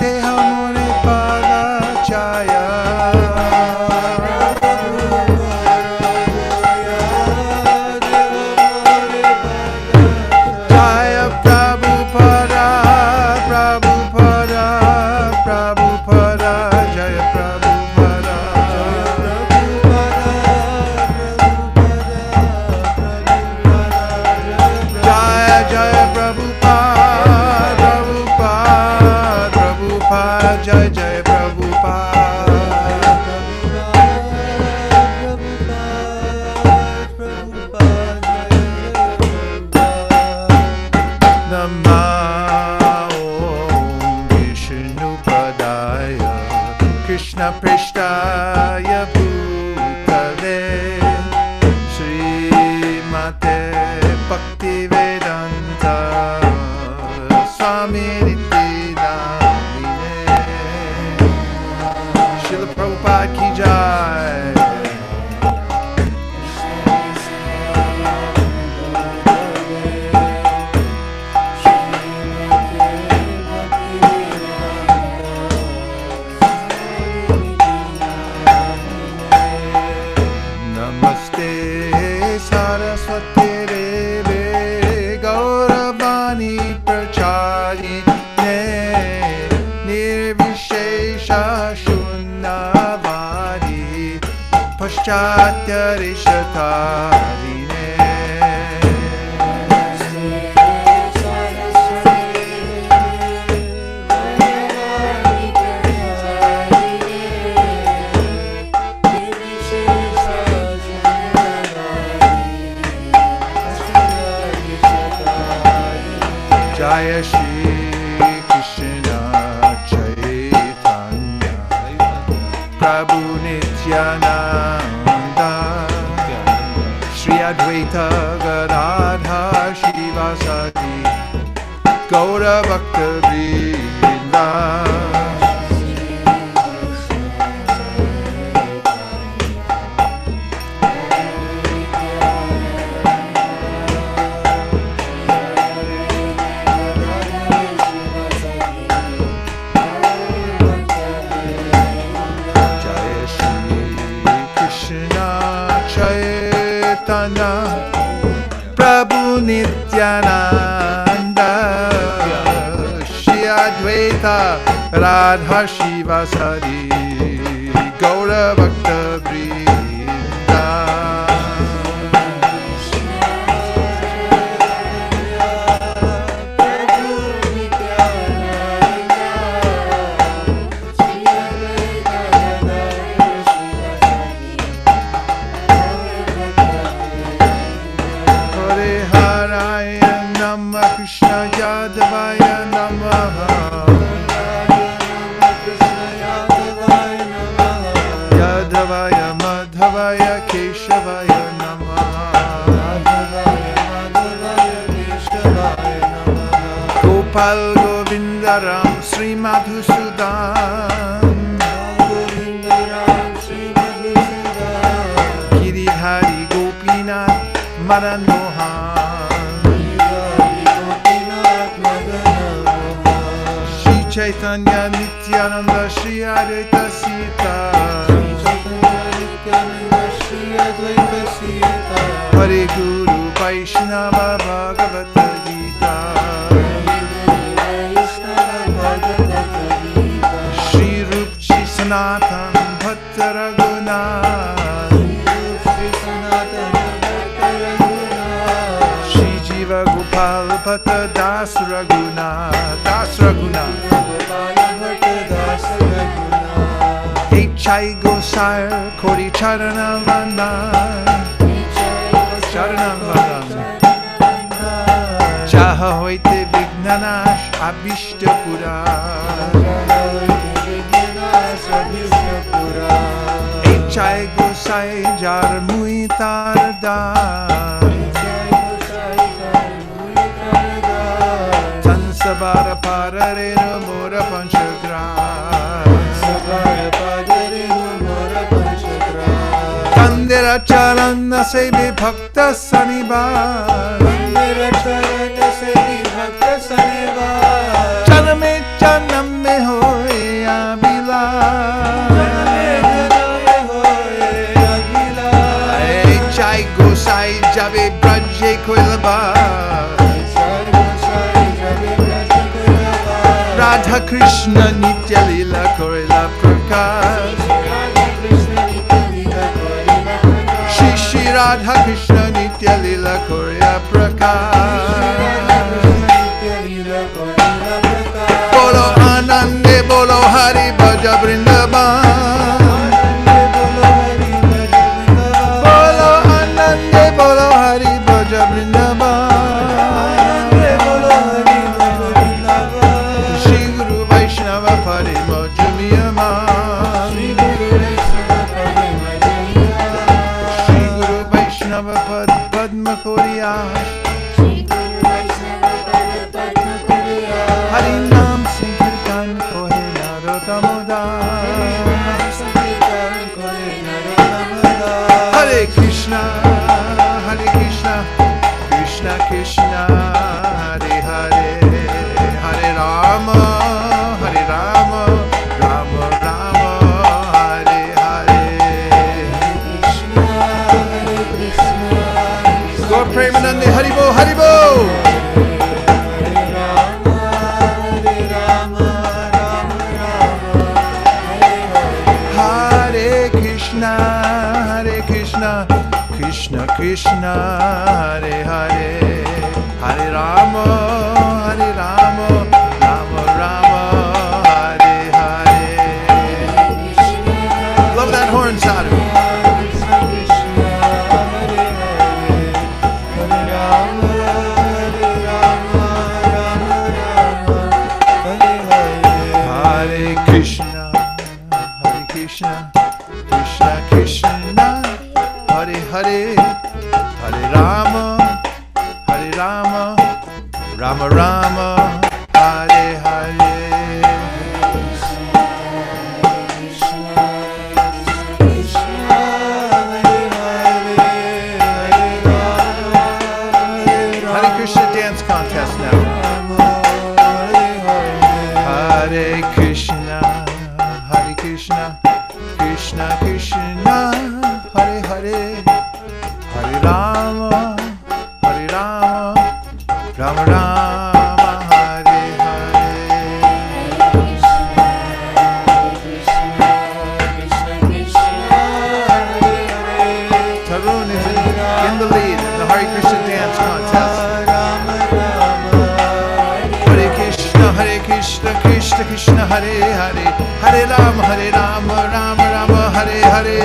Dehamore Pada Chaya Jaya Prabhupada Prabhupada Prabhupada Jaya Prabhupada Jaya Jaya Prabhupada Prabhupada Prabhupada Jaya Jaya Prabhupada Nama Om Vishnupadaya Krishna Prishtaya Bhutale Srimate Bhaktivedanta Swami Niti Namine Srila Prabhupada Ki Jai Namaste Saraswati Deve Gauravani Pracharine Nirvishesha Shunnavadi Paschatya Rishatarine Jaya Shri Krishna Chaitanya Prabhu Nityananda Shri Advaita Gadadhar Shivasati Gaura Bhakta Vrinda Jaya Shri Krishna Chaitanya Prabhu Nityananda Shri Advaita Radha Shivasadi Gaura Bhakta Vrinda Hare Haraya Namah Krishna Yadavaya Namaha Yadavaya Madhavaya Keshavaya Namaha Gopal Govindaram Sri Madhusudan Giridhari Gopinath Madan Mohan Śrī Caitanya Nityananda Śrī Advaita Sita Hare Guru Vaishnava Bhagavata Gita Gopal Bhatta Das Raguna, Das Raguna. H.I. Gosai Kori Charana Vandan, Charana Vandan. Jaha Hoite Vignanash Abhishta Pura, H.I. Gosai Jar Muitarda, Tansabara Pararena Mora Panchagra, Tandera Charana Sebi Bhakta Sanibar, Chaname Chaname Hoy Abila, H.I. Gosai Jabe Braje Koilaba, Radha Krishna Nitya Lila Korila Prakash, Shri Radha Krishna Nitya Lila Korila Prakash. Bolo Anande Bolo Hari Bhaja Vrindavan, Bolo Anande Bolo Hari Bhaja Vrindavan, Shri Guru Vaishnava Parimojamiyaman, Shri Guru Vaishnava Padma Koriyash, Hari Nam Sankirtan Kohe Narotamodar, Hare Krishna, Hare Krishna, Krishna Krishna, Hare Hare, Hare Rama, Hare Rama, Rama Rama, Hare Hare. Gaur Premanande, Haribo, Haribo. Hare Krishna, Krishna Krishna, Hare Hare, Hare Rama, Hare Rama, Rama Rama, Hare Hare. Love that horn, Sadhu. Hare Krishna, Krishna Krishna, Hare Hare, Hare Rama, Rama Rama, Hare Hare. Hare Krishna dance contest now. Hare Krishna, Krishna Krishna, Hare Hare, Hare Rama, Rama Rama, Hare Hare. Tarun is in the lead in the Hare Krishna dance contest. Hare Krishna, Krishna Krishna, Hare Hare, Hare Rama, Rama Rama, Hare Hare.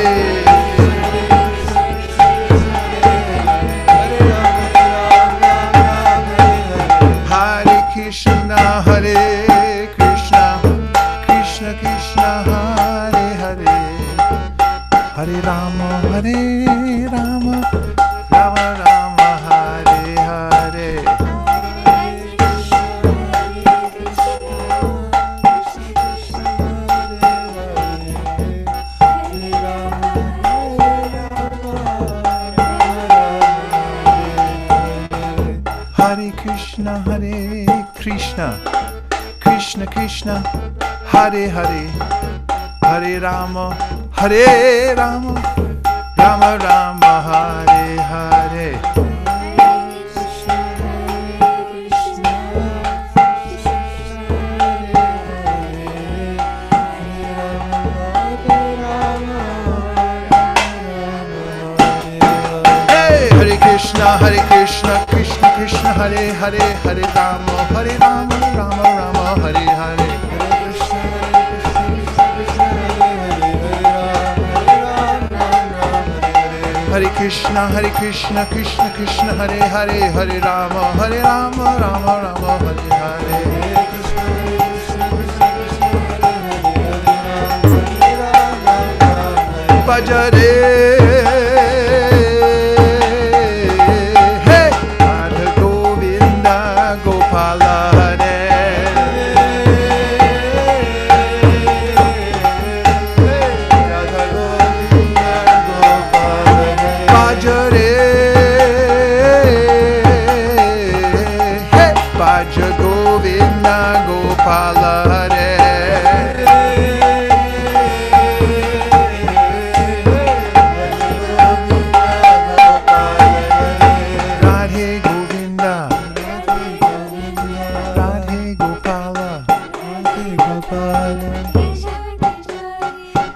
Hare Krishna, Krishna Krishna, Hare Hare, Hare Rama, Rama Rama, Hare Hare. Hare Krishna, Krishna Krishna, Hare Hare, Hare Rama, Rama Rama, Hare Hare. Hare Krishna, Krishna Krishna, Hare Hare, Hare Rama, Rama Rama, Hare Hare. Hare Krishna, Hare Krishna, Krishna Krishna, Hare Hare, Hare Rama, Rama Rama, Hare Hare. Bhajare, hey, Radha Govinda Gopala Hare. Radha Govinda Gopala Hare. Bhajare, hey, Bhaja Govinda Gopala Hare.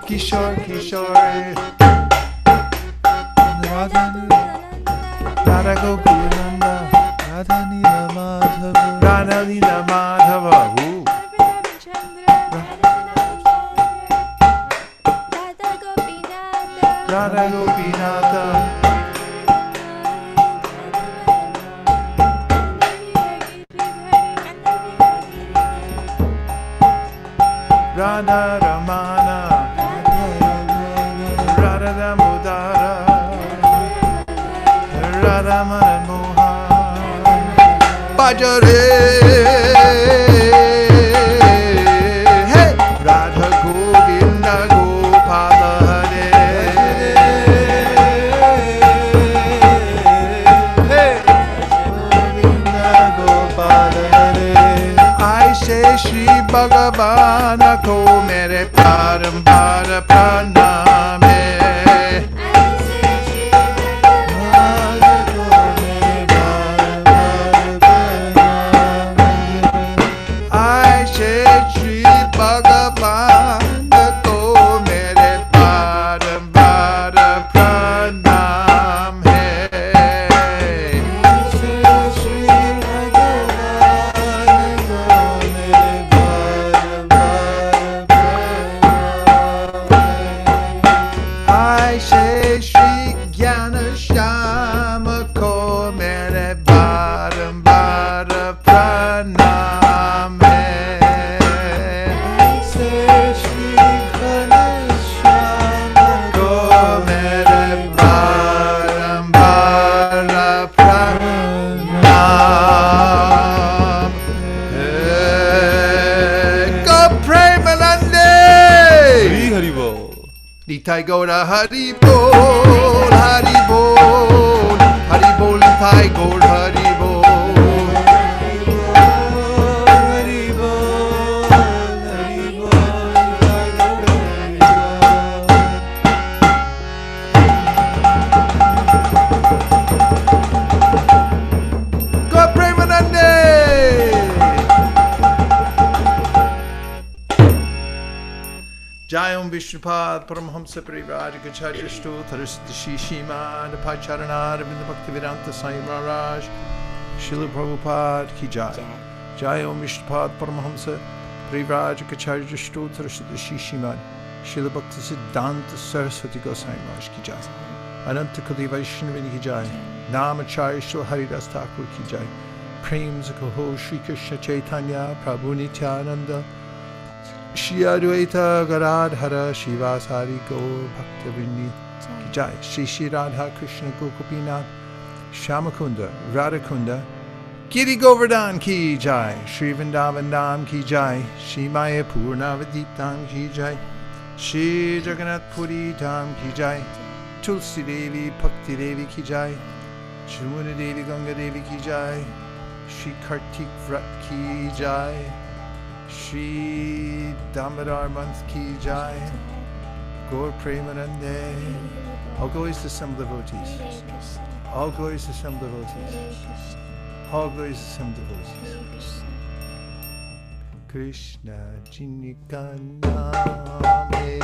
Kishore, Kishore, Radha Govinda, Radha Nila Madhava, Radha Nila Madhava, Radha Gopinatha, Radha Ramana, Radha Damodara, Radha Madan Mohan. Bhajare, hey, Radha Govinda Gopala Hare. Hey, Govinda Gopala Hare. I say Shri Bhagavan ko mere parambar pranam hai. I say Shri Bhagavan ko mere parambar pranam hai. I say Shri Jnana Shama ko mere barambar pranam hai. I say Shri Ghanashama ko mere barambar pranam hai. Go Premanande! Hari Hari Bol. Nitai Gaura Hari Bol, Hari Bol, Hari Bol, Nitai Gaur Hari Bol. Hari Bol, Hari Bol, Nitai Gaur Hari Bol. Go Premanande! Jayam Vishnupad Paramhamsa Parivrajagacharya Stotaras Shishima Pacharana Ravinda Bhaktivedanta Swami Maharaj Srila Prabhupada Ki Jai. Jayam Vishnupad Paramhamsa Parivrajagacharya Stotaras Shishima Srila Bhaktisiddhanta Saraswati Goswami Maharaj Ki Jai. Ananta Kali Vaishnavini Ki Jai. Namacharya Srila Haridas Thakur Ki Jai. Prem Zakaho Śrī Caitanya Prabhu Nityananda Shri Advaita Gadadhara Shivasari Gaur Bhaktavrini Ki Jai. Shri Shri Radha Krishna Gokupinath Shamakunda Radhakunda Giri Govardhan Ki Jai. Shri Vrindavan Dham Ki Jai. Shri Mayapur Navadip Dham Ki Jai. Shri Jagannath Puri Dham Ki Jai. Tulsi Devi Bhakti Devi Ki Jai. Shri Muna Devi Ganga Devi Ki Jai. Shri Kartik Vrat Ki Jai. Shri Damodar Month Ki Jai. Gaur Premanande. All glories to some devotees. All glories to some devotees. All glories to some devotees. Krishna Jinika Name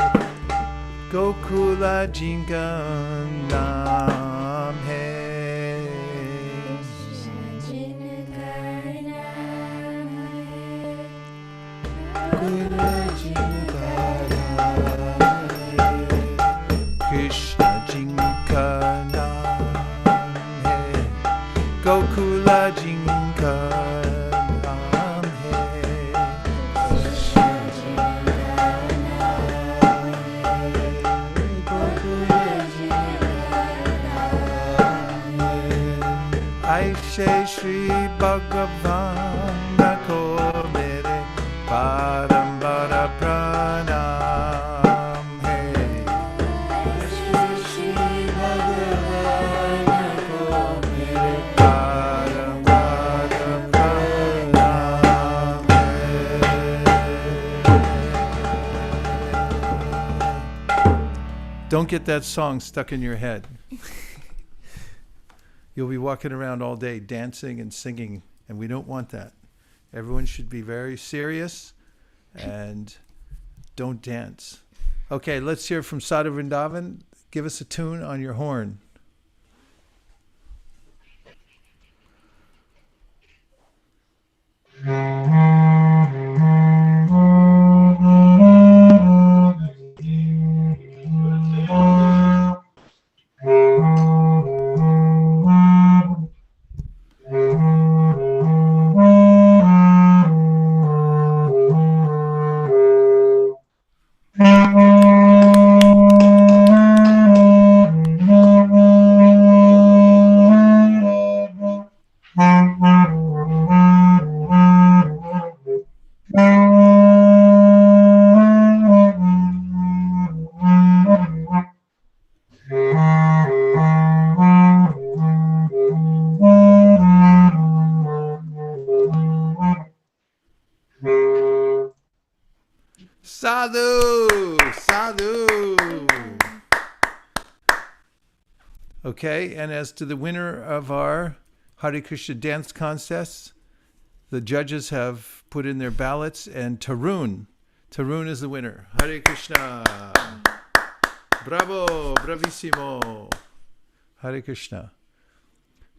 Gokula Jinga Nam Hai Gokula Jinkara Krishna Jinkana Gokula Jinkanam Aishe Shri Bhagavan Nako Mere Parambara Pranam Aishe Shri Bhagavan Nako Mere Parambara Pranam Don't get that song stuck in your head. You'll be walking around all day dancing and singing, and we don't want that. Everyone should be very serious and don't dance. Okay, let's hear from Sadhu Vrindavan. Give us a tune on your horn. Sadhu! Sadhu! Okay, and as to the winner of our Hare Krishna dance contest, the judges have put in their ballots, and Tarun is the winner. Hare Krishna! Bravo! Bravissimo! Hare Krishna.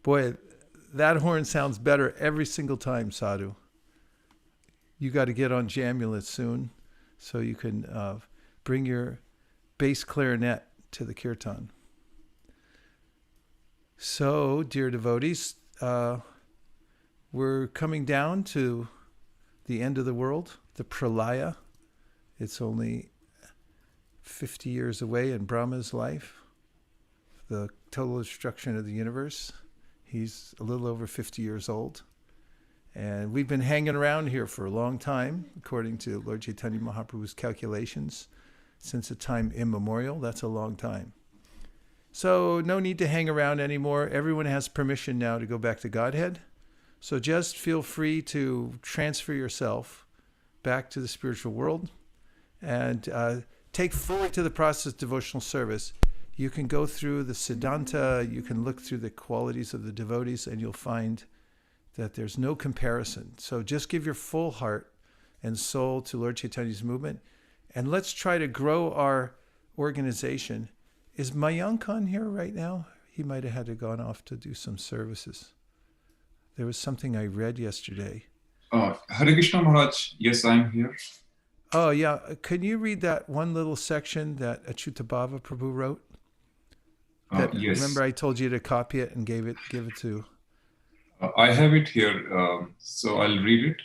Boy, that horn sounds better every single time, Sadhu. You got to get on Jamula soon, so you can bring your bass clarinet to the kirtan. So, dear devotees, we're coming down to the end of the world, the pralaya. It's only 50 years away in Brahma's life, the total destruction of the universe. He's a little over 50 years old. And we've been hanging around here for a long time, according to Lord Chaitanya Mahaprabhu's calculations, since a time immemorial. That's a long time. So no need to hang around anymore. Everyone has permission now to go back to Godhead. So just feel free to transfer yourself back to the spiritual world and take fully to the process of devotional service. You can go through the Siddhanta, you can look through the qualities of the devotees, and you'll find that there's no comparison. So just give your full heart and soul to Lord Chaitanya's movement, and let's try to grow our organization. Is Mayank on here right now? He might have had to gone off to do some services. There was something I read yesterday. Hare Krishna Maharaj, yes, I'm here. Oh yeah, can you read that one little section that Achyutabhava Prabhu wrote? Yes. Remember I told you to copy it and give it to... I have it here, so I'll read it.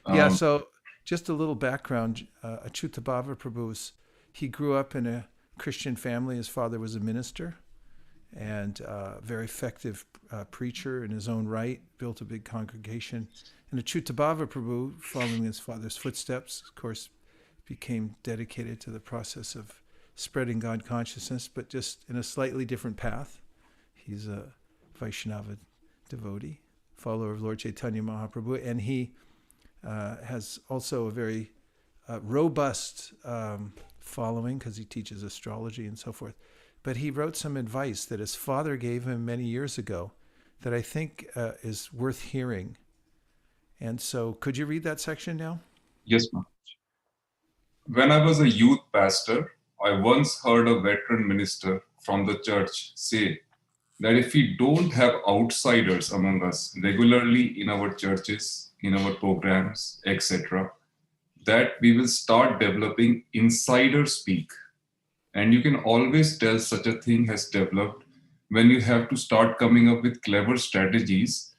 Yeah, so just a little background. Achyutabhava Prabhu, he grew up in a Christian family. His father was a minister and a very effective preacher in his own right, built a big congregation. And Achyutabhava Prabhu, following his father's footsteps, of course, became dedicated to the process of spreading God consciousness, but just in a slightly different path. He's a Vaishnava devotee, follower of Lord Chaitanya Mahaprabhu, and he has also a very robust following because he teaches astrology and so forth. But he wrote some advice that his father gave him many years ago that I think is worth hearing. And so could you read that section now? Yes, ma'am. When I was a youth pastor, I once heard a veteran minister from the church say that if we don't have outsiders among us regularly in our churches, in our programs, etc., that we will start developing insider speak. And you can always tell such a thing has developed when you have to start coming up with clever strategies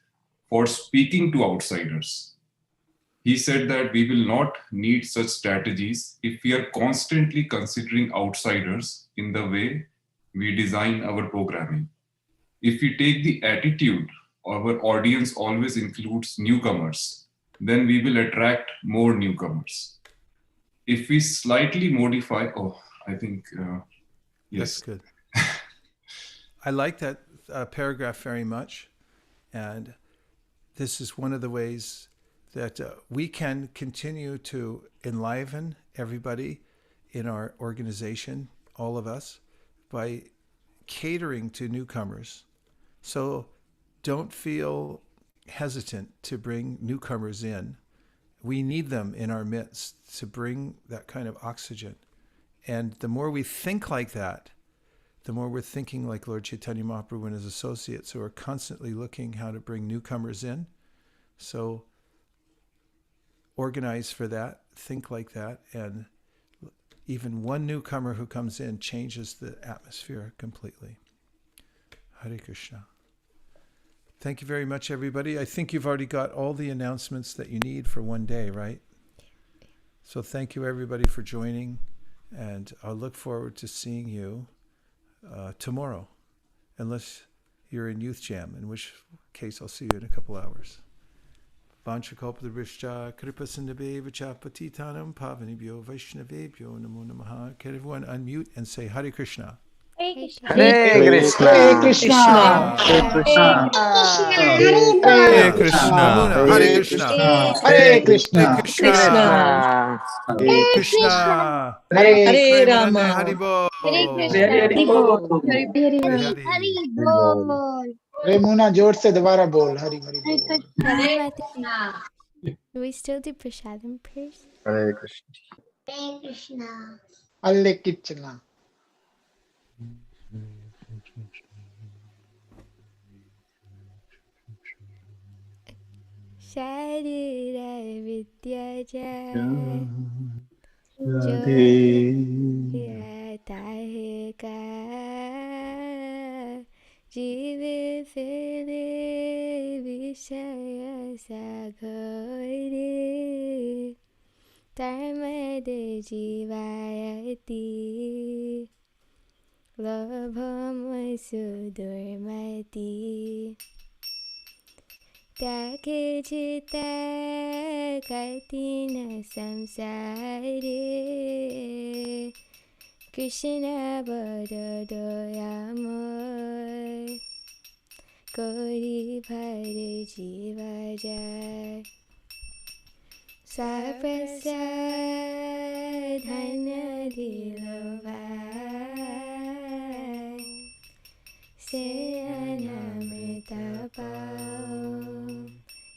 for speaking to outsiders. He said that we will not need such strategies if we are constantly considering outsiders in the way we design our programming. If we take the attitude our audience always includes newcomers, then we will attract more newcomers. If we slightly modify, I think, yes. That's good. I like that paragraph very much. And this is one of the ways that we can continue to enliven everybody in our organization, all of us, by catering to newcomers. So don't feel hesitant to bring newcomers in. We need them in our midst to bring that kind of oxygen. And the more we think like that, the more we're thinking like Lord Chaitanya Mahaprabhu and his associates who are constantly looking how to bring newcomers in. So organize for that, think like that, and even one newcomer who comes in changes the atmosphere completely. Hare Krishna. Thank you very much, everybody. I think you've already got all the announcements that you need for one day, right? So thank you, everybody, for joining, and I'll look forward to seeing you tomorrow, unless you're in Youth Jam, in which case I'll see you in a couple hours. Vanchakalpadrishcha kripasindhabevacha patitanam pavanibhyo vaishnavebhyo namo namaha. Can everyone unmute and say Hare Krishna? Hare Krishna. Hare Krishna. Hare Krishna. Hare Krishna. Hare Krishna. Hare Krishna. Hare Krishna. Krishna. Hare Krishna. Hare Rama. Hare Bol. Hare Krishna. Hare Bol. Remuna जोर से दोबारा बोल हरि हरि बोल. Hare Krishna. Do we still do prasadam prayers? Hare Krishna. Hare Krishna. Alle kitchna. Sharira vidya jai ka jive fere vishaya sagore tarmade jivayati labham sudurmati Take chita katina samsare Krishna Badadoyamor Kori Bhare Jivajay Saprasadhana Dilovai Sayanamrita Pao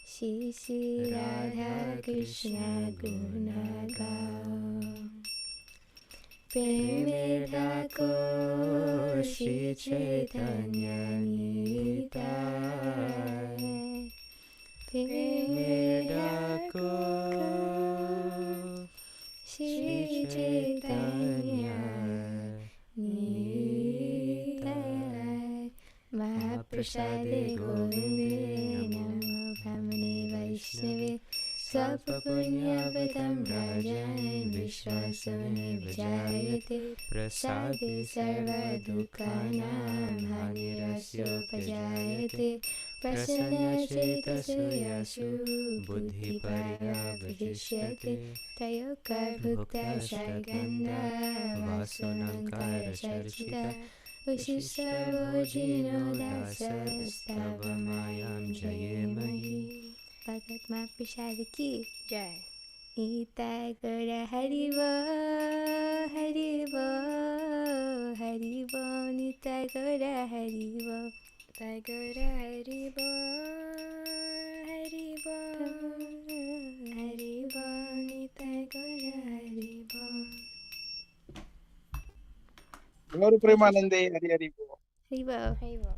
Shri Radha Krishna Guna Gao Premeda Ko Śrī Caitanya-Caritāmṛta Premeda Ko Śrī Caitanya-Caritāmṛta Mahaprasade Govinde Namo Brahmane Vaishnave Svapapunyavatam Rajan Vishwasavane Vijayate Prasade Sarva Dukhanam Hanirasyopajaayate Prasanna Chetasu Yasu Buddhi Pariyavajishyate Tayokar Bhukta Shaiganda Vasonankara Charchita Vishishta Bhojino Dasa Stavamayam Jayemahi Bhagat Mahaprasad ki jai. Ita Gora Haribo, Haribo, Haribo, Nita Gora Haribo, Ita Gora Haribo, Haribo, Haribo, Nita Gora Haribo. Gauru Premanande Hari Hari Bol. Haribo, Haribo.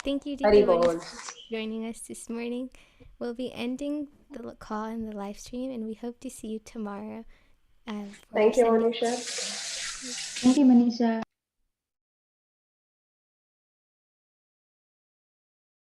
Thank you to Hari devotees Bol. for joining us this morning. We'll be ending the call and the live stream, and we hope to see you tomorrow. For Thank you, Sunday. Manisha. Thank you, Manisha.